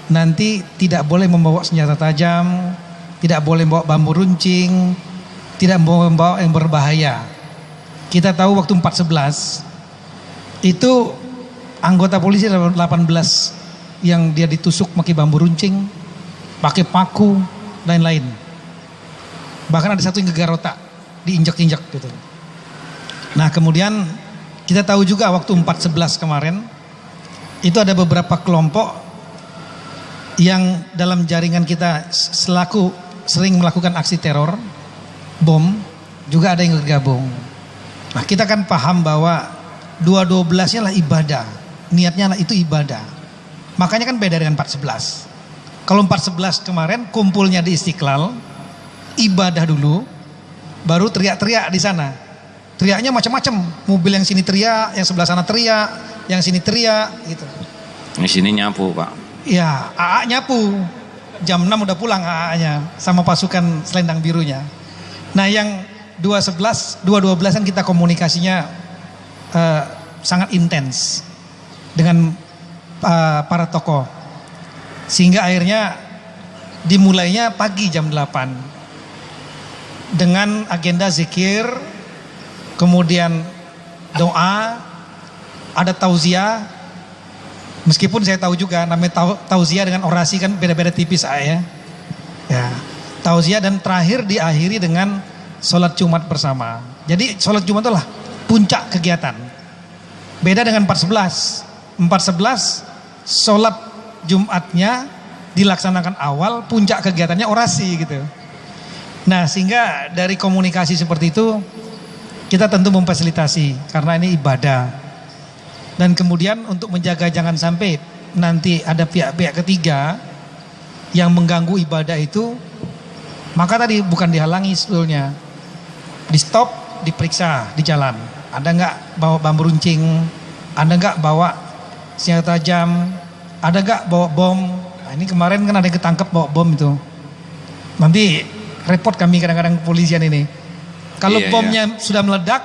nanti tidak boleh membawa senjata tajam, tidak boleh membawa bambu runcing, tidak boleh membawa yang berbahaya. Kita tahu waktu 411 itu anggota polisi 18 yang dia ditusuk pakai bambu runcing, pakai paku, lain-lain. Bahkan ada satu yang gegar otak, diinjak-injak gitu. Nah kemudian kita tahu juga waktu 411 kemarin itu ada beberapa kelompok yang dalam jaringan kita selaku sering melakukan aksi teror, bom, juga ada yang bergabung. Nah kita kan paham bahwa 212-nya lah ibadah, niatnya lah itu ibadah. Makanya kan beda dengan 411. Kalau 411 kemarin kumpulnya di Istiqlal, ibadah dulu, baru teriak-teriak di sana. Teriaknya macam-macam, mobil yang sini teriak, yang sebelah sana teriak, yang sini teriak gitu. Di sini nyapu Pak. Ya, AA nyapu. Jam 6 udah pulang AA-nya sama pasukan selendang birunya. Nah, yang 212 kan kita komunikasinya sangat intens dengan para tokoh. Sehingga akhirnya dimulainya pagi jam 8. Dengan agenda zikir, kemudian doa, ada tauziah, Meskipun saya tahu juga namanya tausiah dengan orasi kan beda-beda tipis ya. Ya, tausiah dan terakhir diakhiri dengan sholat Jumat bersama. Jadi sholat Jumat itulah puncak kegiatan. Beda dengan 4.11. 4.11 sholat Jumatnya dilaksanakan awal, puncak kegiatannya orasi gitu. Nah, sehingga dari komunikasi seperti itu kita tentu memfasilitasi karena ini ibadah. Dan kemudian untuk menjaga jangan sampai nanti ada pihak-pihak ketiga yang mengganggu ibadah itu, maka tadi bukan dihalangi sebetulnya, di stop, diperiksa di jalan. Ada nggak bawa bambu runcing, ada nggak bawa senjata tajam, ada nggak bawa bom. Nah, ini kemarin kan ada yang ketangkep bawa bom itu. Nanti repot kami kadang-kadang kepolisian ini. Kalau bomnya sudah meledak,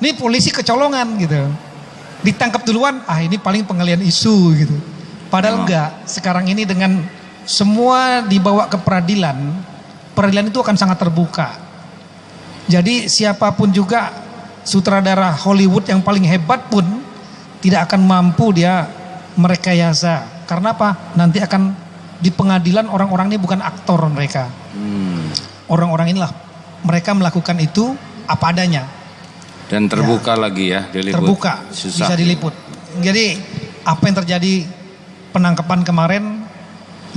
ini polisi kecolongan gitu. Ditangkap duluan, ini paling pengalian isu gitu. Padahal enggak, sekarang ini dengan semua dibawa ke peradilan, peradilan itu akan sangat terbuka. Jadi siapapun juga sutradara Hollywood yang paling hebat pun tidak akan mampu dia merekayasa. Karena apa? Nanti akan di pengadilan orang-orang ini bukan aktor mereka. Orang-orang inilah mereka melakukan itu apa adanya. Dan terbuka lagi ya, diliput. Terbuka, susah. bisa diliput. Jadi apa yang terjadi penangkapan kemarin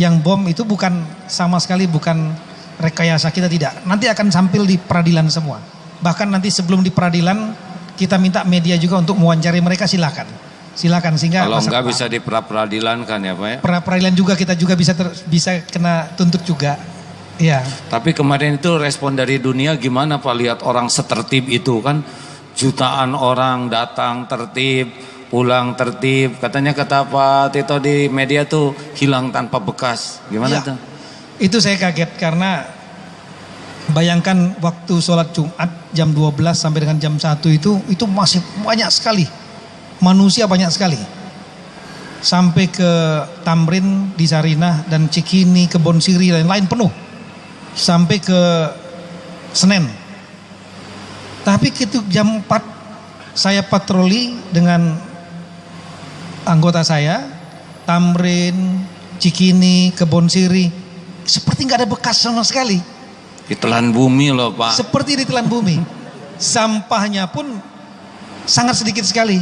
yang bom itu bukan sama sekali bukan rekayasa kita, tidak. Nanti akan tampil di peradilan semua. Bahkan nanti sebelum di peradilan kita minta media juga untuk mewawancari mereka, silakan sehingga kalau enggak bisa di pra-peradilan kan ya Pak ya. Pra-peradilan juga kita juga bisa kena tuntut juga. Ya. Tapi kemarin itu respon dari dunia gimana Pak, lihat orang setertib itu kan, jutaan orang datang tertib, pulang tertib. Katanya kata Pak Tito di media tuh hilang tanpa bekas. Gimana tuh? Itu saya kaget karena bayangkan waktu sholat Jumat jam 12 sampai dengan jam 1 itu masih banyak sekali. Manusia banyak sekali. Sampai ke Tamrin di Sarinah dan Cikini, Kebon Siri dan lain penuh. Sampai ke Senen. Tapi gitu jam 4 saya patroli dengan anggota saya, Tamrin, Cikini, Kebon Siri, seperti nggak ada bekas sama sekali. Ditelan bumi loh Pak. Seperti ditelan bumi. Sampahnya pun sangat sedikit sekali.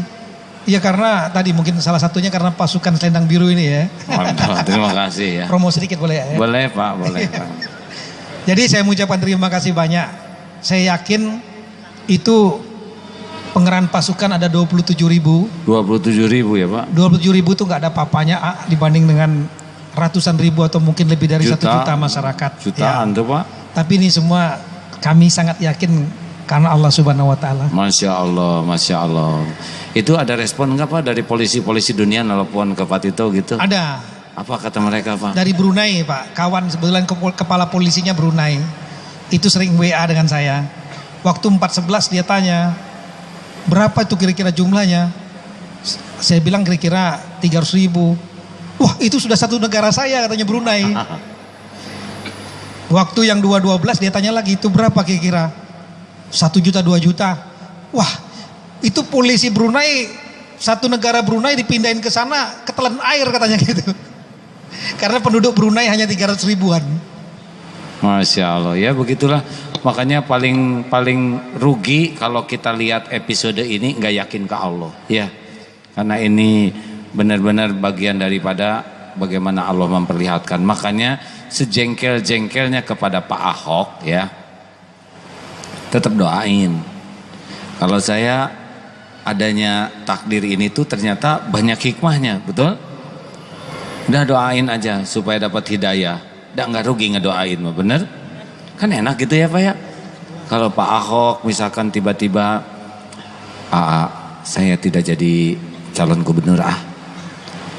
Ya karena tadi mungkin salah satunya karena pasukan selendang biru ini ya. Mantap, terima kasih ya. Promo sedikit boleh ya? Boleh Pak, boleh Pak. Jadi saya mengucapkan terima kasih banyak. Saya yakin itu pengerahan pasukan ada 27.000. 27.000 ya Pak. 27.000 itu nggak ada apa-apanya dibanding dengan ratusan ribu atau mungkin lebih dari 1 juta masyarakat. Jutaan tuh Pak. Tapi ini semua kami sangat yakin karena Allah Subhanahu Wa Taala. Masya Allah, Masya Allah. Itu ada respon nggak Pak dari polisi-polisi dunia nelpon ke Pak Tito gitu? Ada. Apa kata mereka Pak? Dari Brunei Pak, kawan sebetulan kepala polisinya Brunei. Itu sering WA dengan saya. Waktu 4.11 dia tanya, berapa itu kira-kira jumlahnya? Saya bilang kira-kira 300.000. Wah itu sudah satu negara saya katanya Brunei. Waktu yang 2.12 dia tanya lagi, itu berapa kira-kira? 1 juta, 2 juta. Wah itu polisi Brunei, satu negara Brunei dipindahin ke sana, ketelan air katanya gitu. Karena penduduk Brunei hanya 300 ribuan. Masya Allah, ya begitulah. Makanya paling rugi kalau kita lihat episode ini nggak yakin ke Allah, ya. Karena ini benar-benar bagian daripada bagaimana Allah memperlihatkan. Makanya sejengkel-jengkelnya kepada Pak Ahok, ya, tetap doain. Kalau saya adanya takdir ini tuh ternyata banyak hikmahnya, betul? Udah doain aja supaya dapat hidayah. Nggak rugi ngedoain mah, bener? Kan enak gitu ya Pak ya. Kalau Pak Ahok misalkan tiba-tiba saya tidak jadi calon gubernur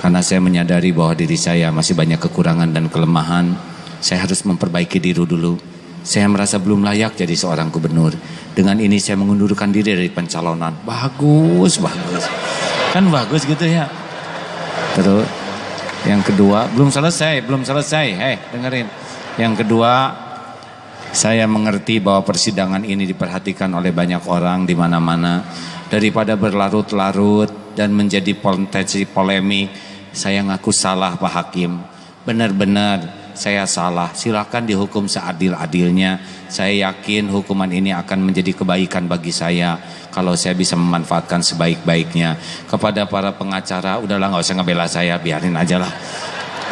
karena saya menyadari bahwa diri saya masih banyak kekurangan dan kelemahan. Saya harus memperbaiki diri dulu. Saya merasa belum layak jadi seorang gubernur. Dengan ini saya mengundurkan diri dari pencalonan. Bagus. Kan bagus gitu ya. Terus yang kedua, belum selesai. Hei, dengerin. Yang kedua, saya mengerti bahwa persidangan ini diperhatikan oleh banyak orang di mana-mana. Daripada berlarut-larut dan menjadi potensi polemik, saya ngaku salah Pak Hakim, benar-benar saya salah, silakan dihukum seadil-adilnya. Saya yakin hukuman ini akan menjadi kebaikan bagi saya kalau saya bisa memanfaatkan sebaik-baiknya. Kepada para pengacara, udahlah nggak usah ngebela saya, biarin aja lah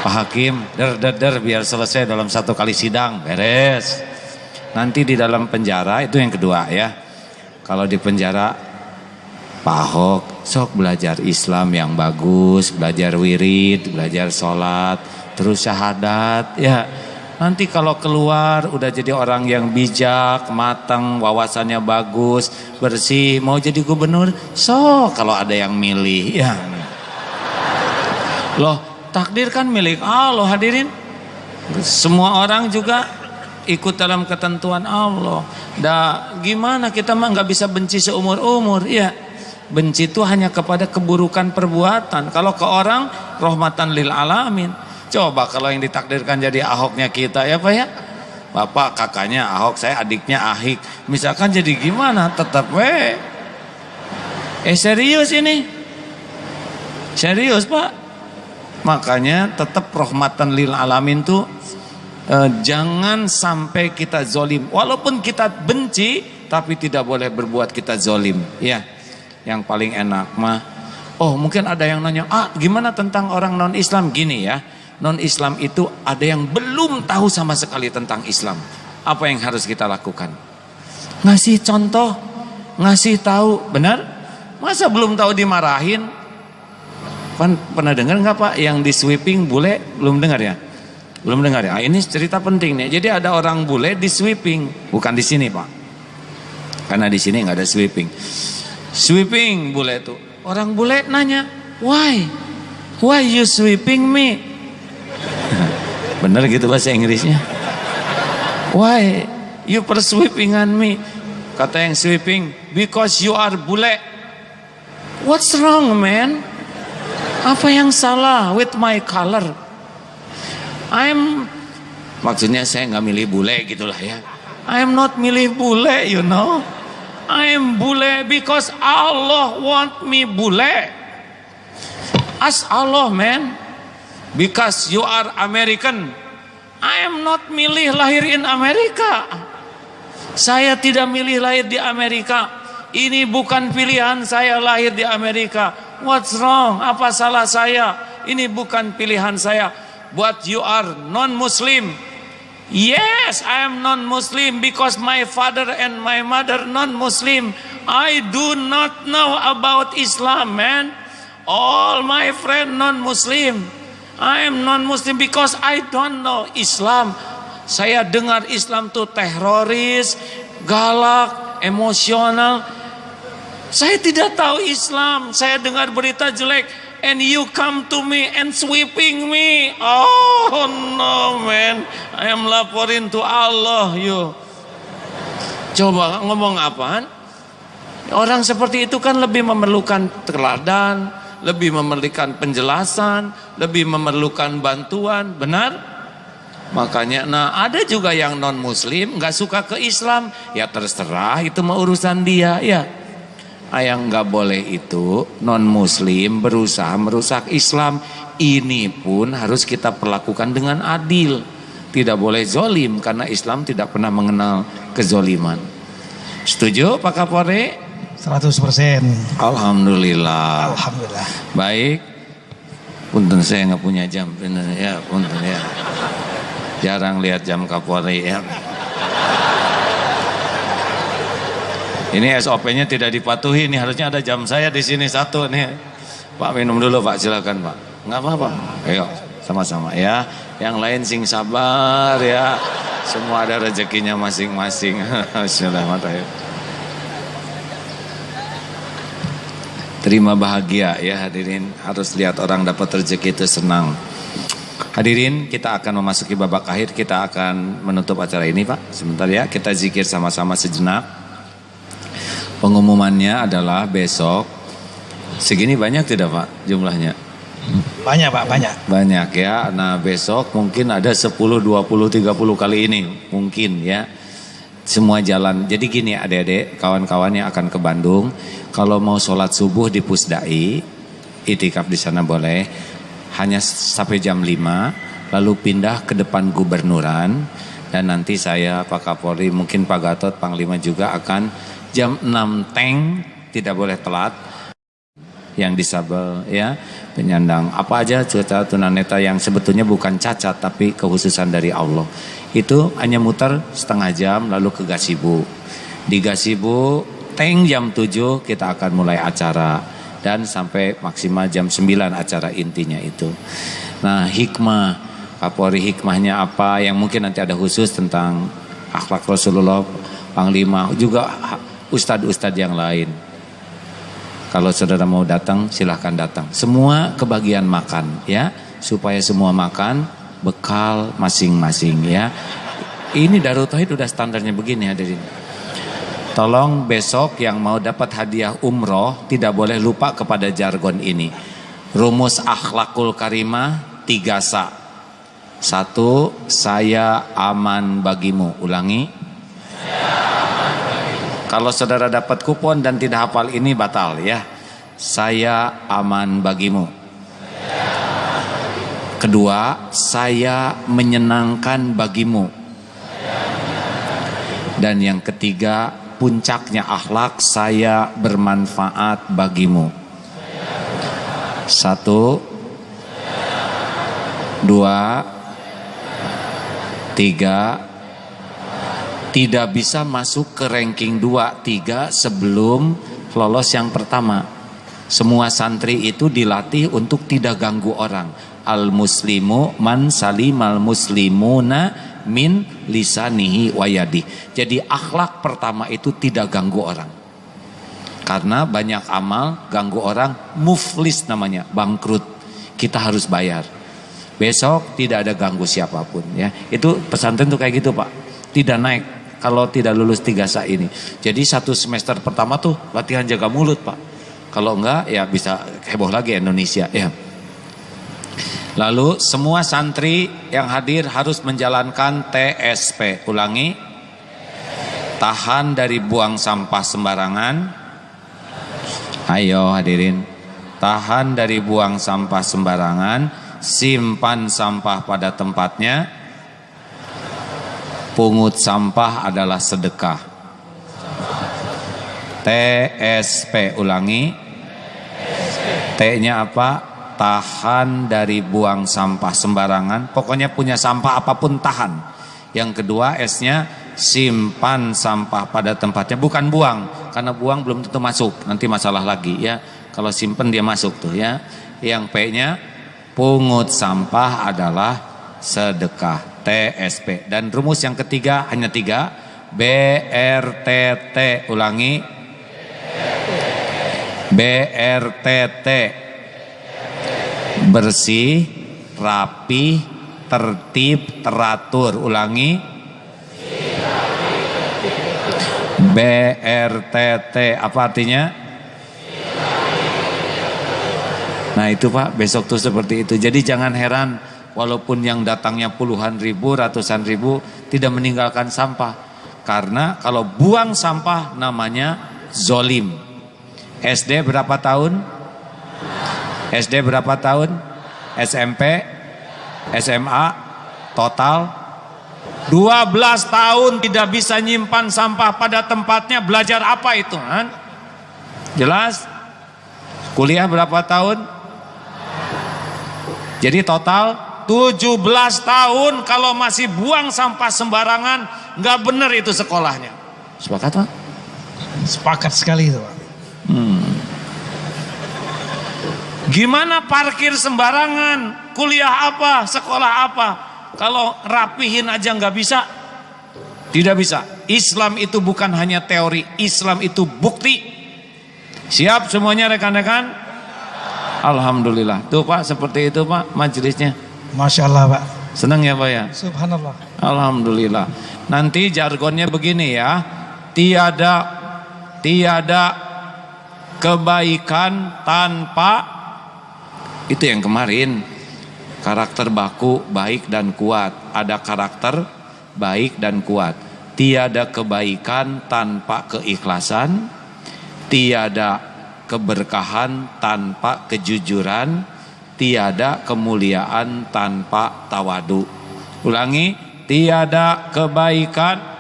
Pak Hakim, der biar selesai dalam satu kali sidang, beres. Nanti di dalam penjara, itu yang kedua ya, kalau di penjara Pak Ahok sok belajar Islam yang bagus, belajar wirid, belajar sholat, terus syahadat ya. Nanti kalau keluar udah jadi orang yang bijak, matang, wawasannya bagus, bersih, mau jadi gubernur, sok kalau ada yang milih ya. Loh, takdir kan milik Allah hadirin. Semua orang juga ikut dalam ketentuan Allah. Gimana kita mah nggak bisa benci seumur-umur ya. Benci itu hanya kepada keburukan perbuatan. Kalau ke orang, rahmatan lil alamin. Coba kalau yang ditakdirkan jadi Ahoknya kita ya Pak ya. Bapak kakaknya Ahok, saya adiknya Ahik. Misalkan jadi gimana? Tetap serius ini. Serius Pak. Makanya tetap rahmatan lil alamin tuh jangan sampai kita zolim. Walaupun kita benci, tapi tidak boleh berbuat kita zolim ya. Yang paling enak mah, oh mungkin ada yang nanya, gimana tentang orang non Islam? Gini ya, non Islam itu ada yang belum tahu sama sekali tentang Islam. Apa yang harus kita lakukan? Ngasih contoh, ngasih tahu, benar? Masa belum tahu dimarahin? Pernah dengar nggak Pak yang di sweeping bule? Belum dengar ya? Belum dengar ya? Ini cerita penting nih. Jadi ada orang bule di sweeping, bukan di sini Pak, karena di sini nggak ada sweeping. Sweeping bule itu, orang bule nanya, why you sweeping me? Bener gitu bahasa Inggrisnya. Why you sweepingan me? Kata yang sweeping, because you are bule. What's wrong man? Apa yang salah with my color? Maksudnya saya nggak milih bule gitulah ya. I'm not milih bule, you know. I'm bule because Allah want me bule. Ask Allah man. Because you are American. I am not milih lahir in Amerika. Saya tidak milih lahir di Amerika. Ini bukan pilihan saya lahir di Amerika. What's wrong? Apa salah saya? Ini bukan pilihan saya. But you are non-Muslim. Yes, I am non-Muslim because my father and my mother non-Muslim. I do not know about Islam, man. All my friend non-Muslim. I am non-Muslim because I don't know Islam. Saya dengar Islam tuh teroris, galak, emosional. Saya tidak tahu Islam. Saya dengar berita jelek. And you come to me and sweeping me. Oh no man, I am laporin to Allah you. Coba ngomong apaan? Orang seperti itu kan lebih memerlukan teladan, lebih memerlukan penjelasan, lebih memerlukan bantuan, benar? Makanya, ada juga yang non Muslim nggak suka ke Islam, ya terserah itu mah urusan dia ya. Yang nggak boleh itu non Muslim berusaha merusak Islam. Ini pun harus kita perlakukan dengan adil. Tidak boleh zolim karena Islam tidak pernah mengenal kezoliman. Setuju Pak Kapolri? 100%. Alhamdulillah. Alhamdulillah. Baik. Punten saya nggak punya jam, bener ya, punten ya. Jarang lihat jam Kapolri ya. Ini SOP-nya tidak dipatuhi, ini harusnya ada jam saya di sini satu nih. Pak minum dulu Pak, silakan Pak. Nggak apa-apa. Ayo sama-sama ya. Yang lain sing sabar ya. Semua ada rezekinya masing-masing. Bismillahirrahmanirrahim. Terima bahagia ya hadirin. Harus lihat orang dapat rezeki itu senang. Hadirin, kita akan memasuki babak akhir. Kita akan menutup acara ini Pak. Sebentar ya, kita zikir sama-sama sejenak. Pengumumannya adalah besok. Segini banyak tidak Pak jumlahnya? Banyak Pak, banyak. Banyak ya. Nah besok mungkin ada 10, 20, 30 kali ini. Mungkin ya. Semua jalan. Jadi gini adik-adik, kawan-kawan yang akan ke Bandung. Kalau mau sholat subuh di Pusdai, itikaf di sana boleh. hanya sampai jam 5, lalu pindah ke depan gubernuran, dan nanti saya Pak Kapolri, mungkin Pak Gatot, Panglima juga akan jam 6 teng, tidak boleh telat. Yang disabel ya, penyandang apa aja, cerita tunanetra yang sebetulnya bukan cacat tapi kekhususan dari Allah, itu hanya muter setengah jam lalu ke gazebo. Di gazebo teng jam 7 kita akan mulai acara dan sampai maksimal jam 9 acara intinya itu. Nah, hikmah Kapolri, hikmahnya apa yang mungkin nanti ada khusus tentang akhlak Rasulullah, Panglima juga ustadz-ustadz yang lain. Kalau saudara mau datang, silahkan datang. Semua kebagian makan ya, supaya semua makan bekal masing-masing ya. Ini Darut Tauhid udah standarnya begini hadirin. Tolong besok yang mau dapat hadiah umroh tidak boleh lupa kepada jargon ini. Rumus akhlakul karimah 3 sa. 1, saya aman bagimu. Ulangi. Kalau saudara dapat kupon dan tidak hafal ini batal ya. Saya aman bagimu. Kedua, saya menyenangkan bagimu. Dan yang ketiga, puncaknya akhlak, saya bermanfaat bagimu. 1, 2, 3. Tidak bisa masuk ke ranking 2, 3 sebelum lolos yang pertama. Semua santri itu dilatih untuk tidak ganggu orang. Al muslimu man salimal muslimuna min lisanihi wayadi. Jadi akhlak pertama itu tidak ganggu orang. Karena banyak amal ganggu orang, muflis namanya, bangkrut. Kita harus bayar. Besok tidak ada ganggu siapapun ya. Itu pesantren tuh kayak gitu Pak. Tidak naik kalau tidak lulus 3 sa ini. Jadi 1 semester pertama tuh latihan jaga mulut Pak. Kalau enggak ya bisa heboh lagi Indonesia ya. Lalu semua santri yang hadir harus menjalankan TSP. Ulangi. Tahan dari buang sampah sembarangan. Ayo hadirin. Tahan dari buang sampah sembarangan. Simpan sampah pada tempatnya. Pungut sampah adalah sedekah. TSP. Ulangi. T-nya apa? Tahan dari buang sampah sembarangan. Pokoknya punya sampah apapun tahan. Yang kedua S-nya simpan sampah pada tempatnya. Bukan buang, karena buang belum tentu masuk. Nanti masalah lagi ya. Kalau simpen dia masuk tuh ya. Yang P-nya pungut sampah adalah sedekah. TSP. Dan rumus yang ketiga hanya 3. BRTT. Ulangi. BRTT. Bersih, rapi, tertib, teratur. Ulangi. BRTT. Apa artinya? Nah itu Pak, besok tuh seperti itu. Jadi jangan heran walaupun yang datangnya puluhan ribu, ratusan ribu tidak meninggalkan sampah. Karena kalau buang sampah namanya zolim. SD berapa tahun? SD berapa tahun? SMP? SMA? Total 12 tahun tidak bisa nyimpan sampah pada tempatnya. Belajar apa itu? Jelas? Kuliah berapa tahun? Jadi total 17 tahun kalau masih buang sampah sembarangan, nggak benar itu sekolahnya. Sepakat Pak? Sepakat sekali itu Pak. Gimana parkir sembarangan? Kuliah apa? Sekolah apa? Kalau rapihin aja nggak bisa? Tidak bisa. Islam itu bukan hanya teori, Islam itu bukti. Siap semuanya rekan-rekan? Alhamdulillah. Tuh Pak, seperti itu Pak majelisnya. Masya Allah Pak. Senang ya Pak ya? Subhanallah. Alhamdulillah. Nanti jargonnya begini ya. Tiada kebaikan tanpa, itu yang kemarin, karakter baku baik dan kuat. Ada karakter baik dan kuat. Tiada kebaikan tanpa keikhlasan. Tiada keberkahan tanpa kejujuran. tiada kemuliaan tanpa tawadu. Ulangi, tiada kebaikan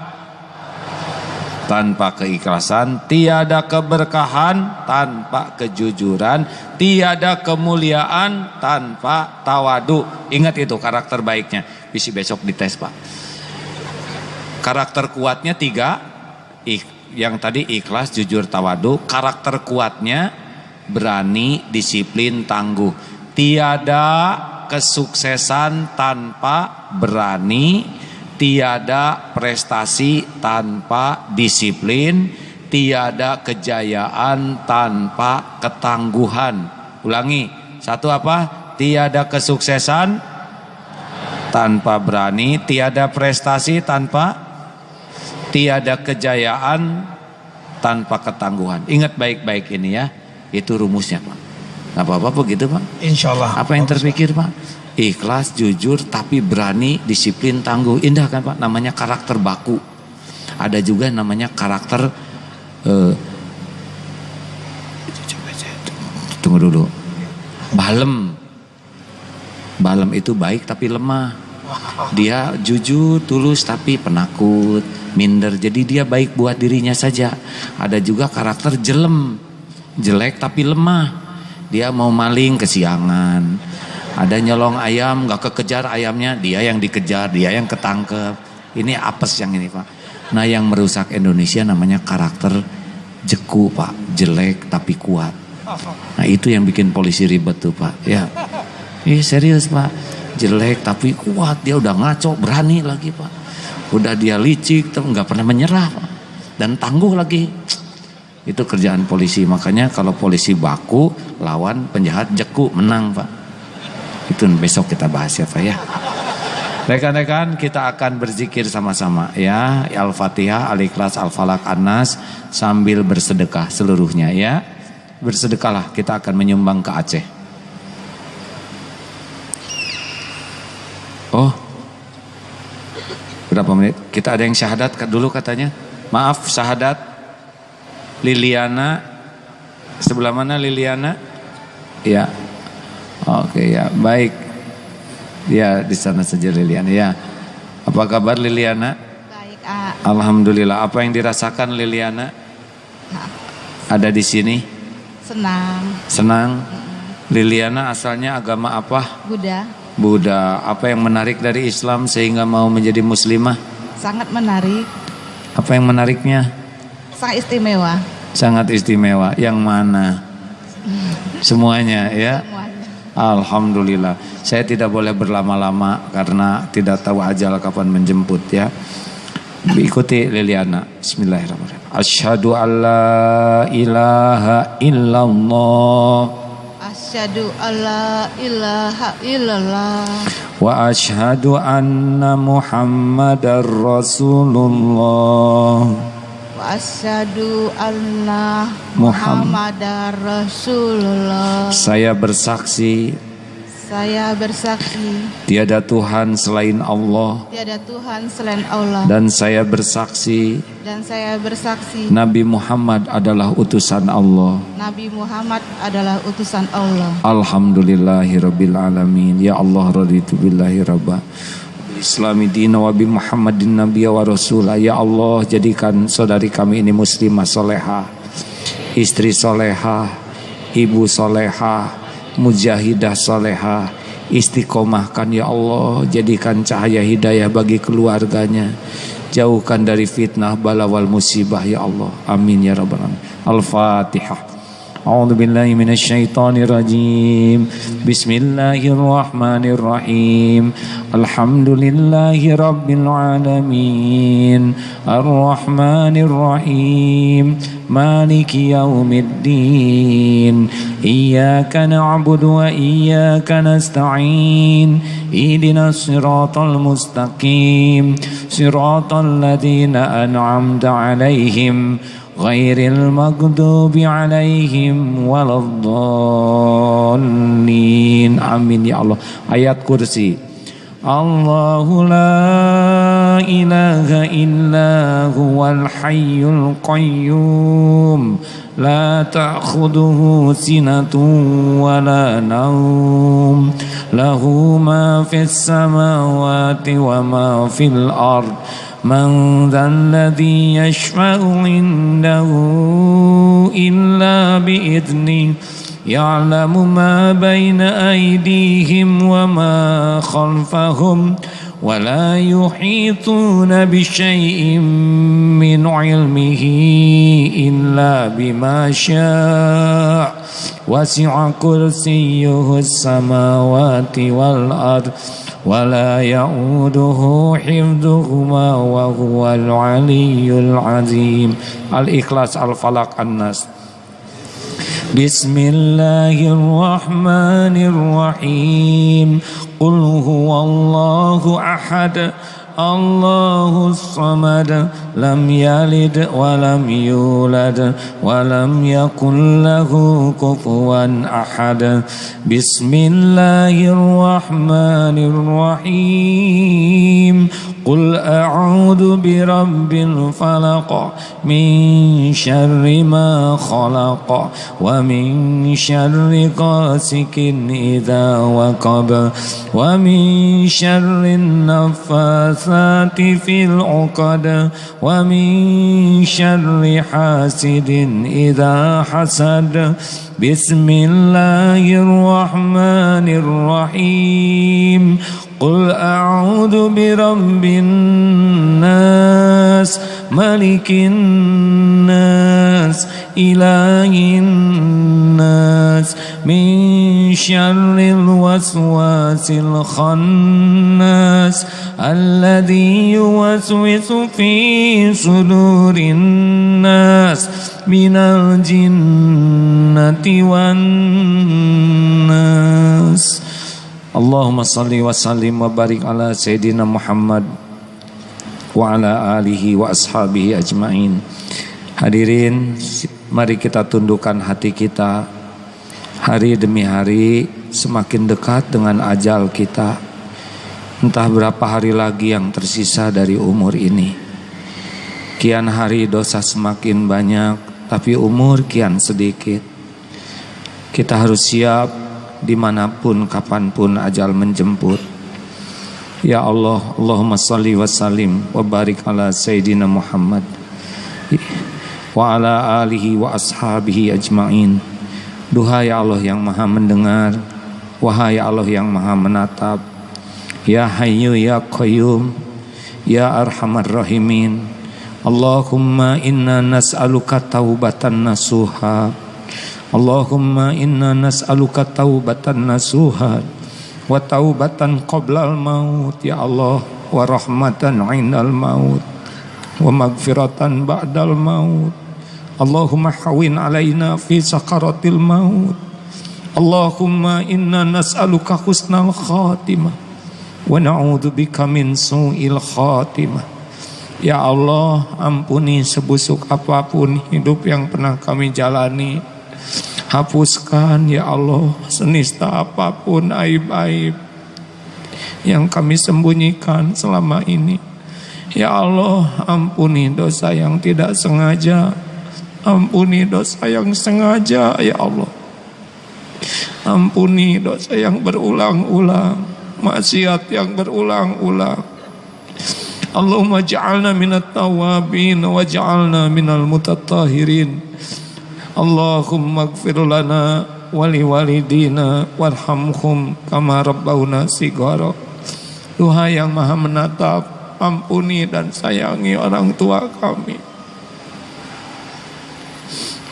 tanpa keikhlasan, tiada keberkahan tanpa kejujuran, tiada kemuliaan tanpa tawadu. Ingat itu karakter baiknya. Bisa besok dites, Pak. Karakter kuatnya 3, yang tadi ikhlas, jujur, tawadu. Karakter kuatnya berani, disiplin, tangguh. Tiada kesuksesan tanpa berani, tiada prestasi tanpa disiplin, tiada kejayaan tanpa ketangguhan. Ulangi, 1 apa? Tiada kesuksesan tanpa berani, tiada prestasi tiada kejayaan tanpa ketangguhan. Ingat baik-baik ini ya, itu rumusnya, Pak. Gak apa-apa begitu, Pak? Insya Allah. Apa yang terpikir, Pak? Ikhlas, jujur, tapi berani, disiplin, tangguh. Indah kan, Pak? Namanya karakter baku. Ada juga namanya karakter tunggu dulu. Balem. Balem itu baik tapi lemah. Dia jujur, tulus tapi penakut, minder. Jadi dia baik buat dirinya saja. Ada juga karakter jelem. Jelek tapi lemah. Dia mau maling kesiangan. Ada nyolong ayam gak kekejar ayamnya, dia yang dikejar, dia yang ketangkep. Ini apes yang ini, Pak. Nah, yang merusak Indonesia namanya karakter jeku, Pak. Jelek tapi kuat. Nah, itu yang bikin polisi ribet tuh, Pak. Ya. Serius, Pak. Jelek tapi kuat, dia udah ngaco, berani lagi, Pak. Udah dia licik, nggak pernah menyerah, Pak. Dan tangguh lagi. Itu kerjaan polisi. Makanya kalau polisi baku lawan penjahat jeku, menang, Pak. Itu besok kita bahas ya, Pak ya. Rekan-rekan, kita akan berzikir sama-sama ya. Al-Fatihah, Al-Ikhlas, Al-Falaq, An-Nas sambil bersedekah seluruhnya ya. Bersedekahlah, kita akan menyumbang ke Aceh. Oh, berapa menit? Kita ada yang syahadat dulu katanya. Maaf, syahadat. Liliana, sebelah mana Liliana? Ya, oke ya, baik. Ya, di sana saja Liliana. Ya, apa kabar Liliana? Baik, Alhamdulillah. Apa yang dirasakan Liliana? Ada di sini? Senang. Senang. Liliana asalnya agama apa? Buddha. Buddha. Apa yang menarik dari Islam sehingga mau menjadi muslimah? Sangat menarik. Apa yang menariknya? Sangat istimewa. Sangat istimewa. Yang mana? Semuanya ya. Semuanya. Alhamdulillah. Saya tidak boleh berlama-lama karena tidak tahu ajal kapan menjemput ya. Ikuti Liliana. Bismillahirrahmanirrahim. Asyhadu alla ilaha illallah. Asyhadu alla ilaha illallah. Wa asyhadu anna Muhammadar Rasulullah. Wa asyhadu anna Muhammadar Rasulullah. Saya bersaksi tiada Tuhan selain Allah. Tiada Tuhan selain Allah. Dan saya bersaksi Nabi Muhammad adalah utusan Allah. Nabi Muhammad adalah utusan Allah. Alhamdulillahirabbil alamin. Ya Allah, raditu billahi rabba. Islami dina wa bi Muhammadin nabiyya wa rasula. Ya Allah, jadikan saudari kami ini muslimah solehah, istri solehah, ibu solehah, mujahidah solehah. Istiqomahkan ya Allah, jadikan cahaya hidayah bagi keluarganya, jauhkan dari fitnah bala wal musibah ya Allah, amin ya rabbal alamin. Al-Fatihah. A'udzu billahi minasy syaithanir rajim. Bismillahirrahmanirrahim. Alhamdulillahi rabbil alamin. Arrahmanir rahim. Maliki yaumiddin. Iyyaka na'budu wa iyyaka nasta'in. Ihdinas siratal mustaqim. Siratal ladzina an'amta 'alaihim ghairil maghdubi 'alaihim waladdallin. Amin ya Allah. Ayat kursi. Allahu la إله إلا هو الحي القيوم لا تأخذه سنة ولا نوم له ما في السماوات وما في الأرض من ذا الذي يشفع عنده إلا بإذنه يعلم ما بين أيديهم وما خلفهم ولا يحيطون بشيء من علمه إلا بما شاء وسع كرسيه السماوات والأرض ولا يؤوده حفظهما وهو العلي العظيم. Al-Ikhlas, Al-Falaq, An-Nas. Bismillahirrahmanirrahim. Qul huwallahu ahad, Allahus samad, lam yalid wa lam yulad wa lam yakul lahu kufuwan ahad. Bismillahirrahmanirrahim. Qul a'udzu birabbil falaq min syarri ma khalaq wa min syarri ghasikin idza waqab wa min syarri naffasati fil 'uqad wa min syarri hasidin idza hasad. Bismillahirrahmanirrahim. Qul a'udzu birabbin nas, malikin nas, ilahin nas, min syarril waswasil khannas, alladzi yuwaswisu fi sudurin nas, minal jinnati wan nas. Allahumma salli wa sallim wa barik ala Sayyidina Muhammad wa ala alihi wa ashabihi ajma'in. Hadirin, mari kita tundukkan hati kita. Hari demi hari semakin dekat dengan ajal kita. Entah berapa hari lagi yang tersisa dari umur ini. Kian hari dosa semakin banyak, tapi umur kian sedikit. Kita harus siap dimanapun, kapanpun ajal menjemput. Ya Allah, Allahumma salli wa sallim wa barik ala Sayyidina Muhammad wa ala alihi wa ashabihi ajma'in. Duhai Allah yang maha mendengar, wahai Allah yang maha menatap, Ya Hayyu Ya Qayyum, Ya Arhamar Rahimin. Allahumma inna nas'aluka taubatan nasuha, Allahumma inna nas'aluka taubatan nasuha wa taubatan qoblal maut ya Allah, wa rahmatan indal maut wa magfiratan ba'dal maut. Allahumma hawin alaina fi sakaratil maut. Allahumma inna nas'aluka husnal khatimah wa na'udzubika min su'il khatimah. Ya Allah, ampuni sebusuk apapun hidup yang pernah kami jalani. Hapuskan ya Allah senista apapun aib-aib yang kami sembunyikan selama ini. Ya Allah, ampuni dosa yang tidak sengaja, ampuni dosa yang sengaja ya Allah. Ampuni dosa yang berulang-ulang, maksiat yang berulang-ulang. Allahumma ja'alna minat tawabin wa ja'alna minal mutatahhirin. Allahumma gfir lana wali walidina warhamhum kama rabbawna sigara. Tuhan yang maha menatap, ampuni dan sayangi orang tua kami.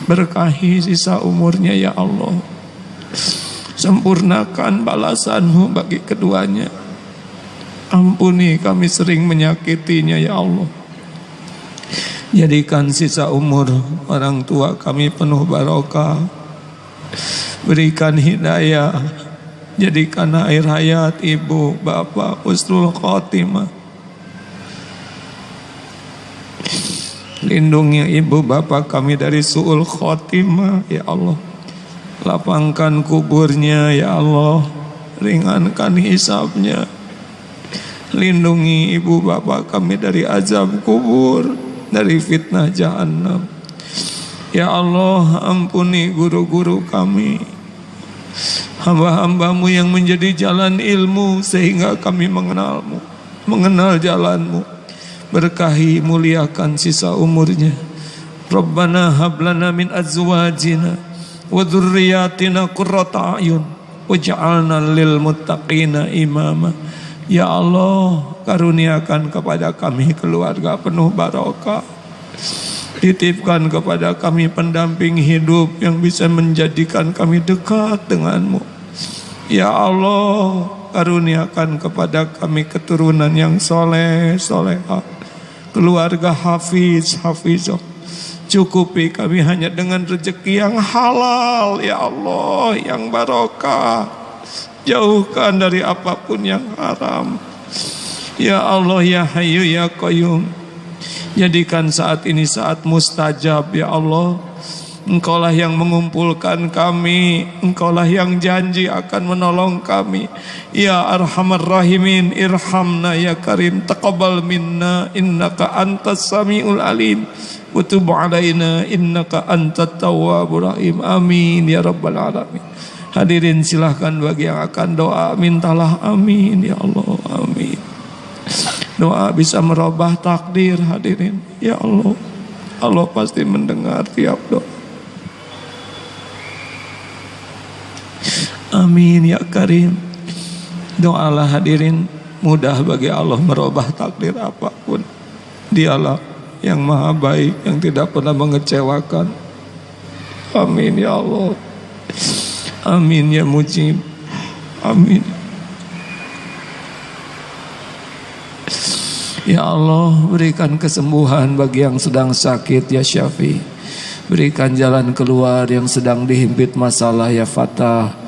Berkahi sisa umurnya ya Allah. Sempurnakan balasan-Mu bagi keduanya. Ampuni kami sering menyakitinya ya Allah. Jadikan sisa umur orang tua kami penuh barokah. Berikan hidayah. Jadikan air hayat ibu, bapak husnul khotimah. Lindungi ibu bapak kami dari su'ul khotimah ya Allah. Lapangkan kuburnya ya Allah. Ringankan hisabnya. Lindungi ibu bapak kami dari azab kubur, dari fitnah jahannam. Ya Allah, ampuni guru-guru kami, hamba-hambamu yang menjadi jalan ilmu sehingga kami mengenalmu, mengenal jalanmu. Berkahi, muliakan sisa umurnya. Rabbana hablana min azwajina wa dzurriyyatina qurrata a'yun waj'alna lil muttaqina imama. Ya Allah, karuniakan kepada kami keluarga penuh barokah. Titipkan kepada kami pendamping hidup yang bisa menjadikan kami dekat denganmu. Ya Allah, karuniakan kepada kami keturunan yang soleh, solehah, keluarga hafiz, hafizah. Cukupi kami hanya dengan rezeki yang halal, ya Allah, yang barokah. Jauhkan dari apapun yang haram. Ya Allah, ya Hayyu, ya Qayyum, jadikan saat ini saat mustajab, ya Allah. Engkaulah yang mengumpulkan kami, Engkaulah yang janji akan menolong kami. Ya Arhamar Rahimin, irhamna ya Karim, taqabbal minna innaka antas samiul alim, wa tub alaina innaka antat tawwabur rahim. Amin ya rabbal alamin. Hadirin silahkan bagi yang akan doa, mintalah amin ya Allah, amin. Doa bisa merubah takdir, hadirin. Ya Allah, Allah pasti mendengar tiap doa. Amin ya Karim. Doalah hadirin, mudah bagi Allah merubah takdir apapun. Dialah yang maha baik, yang tidak pernah mengecewakan. Amin ya Allah. Amin ya Mujib. Amin. Ya Allah, berikan kesembuhan bagi yang sedang sakit, ya Syafi. Berikan jalan keluar yang sedang dihimpit masalah, ya Fatah.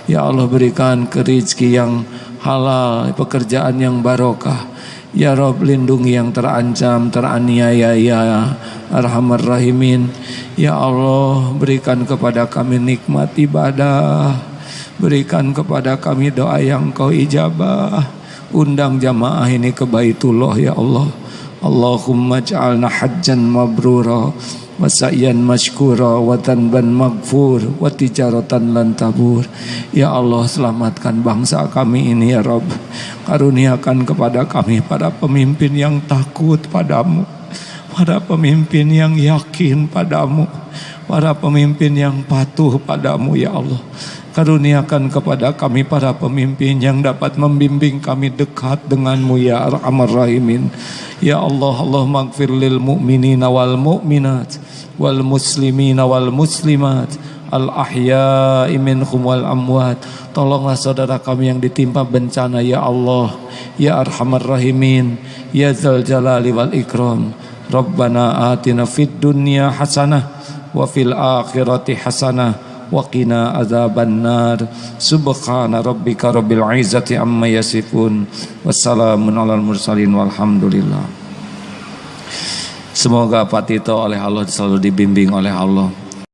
Ya Allah, berikan rezeki yang halal, pekerjaan yang barokah. Ya Rabb, lindungi yang terancam, teraniaya, ya Arhamar Rahimin. Ya Allah, berikan kepada kami nikmat ibadah. Berikan kepada kami doa yang Kau ijabah. Undang jamaah ini ke Baitullah, ya Allah. Allahumma ja'alna hajjan mabrura wa sa'yan mashkura wa tanban maghfur wa tijaratan lan tabur. Ya Allah, selamatkan bangsa kami ini, ya Rabb. Karuniakan kepada kami para pemimpin yang takut padamu, para pemimpin yang yakin padamu, para pemimpin yang patuh padamu, ya Allah. Karuniakan kepada kami para pemimpin yang dapat membimbing kami dekat denganmu, ya Arhamar Rahimin. Ya Allah, Allahumma ighfir lil mu'minina wal mu'minat wal muslimina wal muslimat al ahya'i minhum wal amwat. Tolonglah saudara kami yang ditimpa bencana, ya Allah, ya Arhamar Rahimin, ya Dzal Jalali wal Ikram. Rabbana atina fid dunya hasanah wa fil akhirati hasanah wa qina adzaban nar. Subhana rabbika rabbil izzati amma yasifun, wassalamun alal mursalin walhamdulillah. Semoga Pak Tito oleh Allah selalu dibimbing oleh Allah.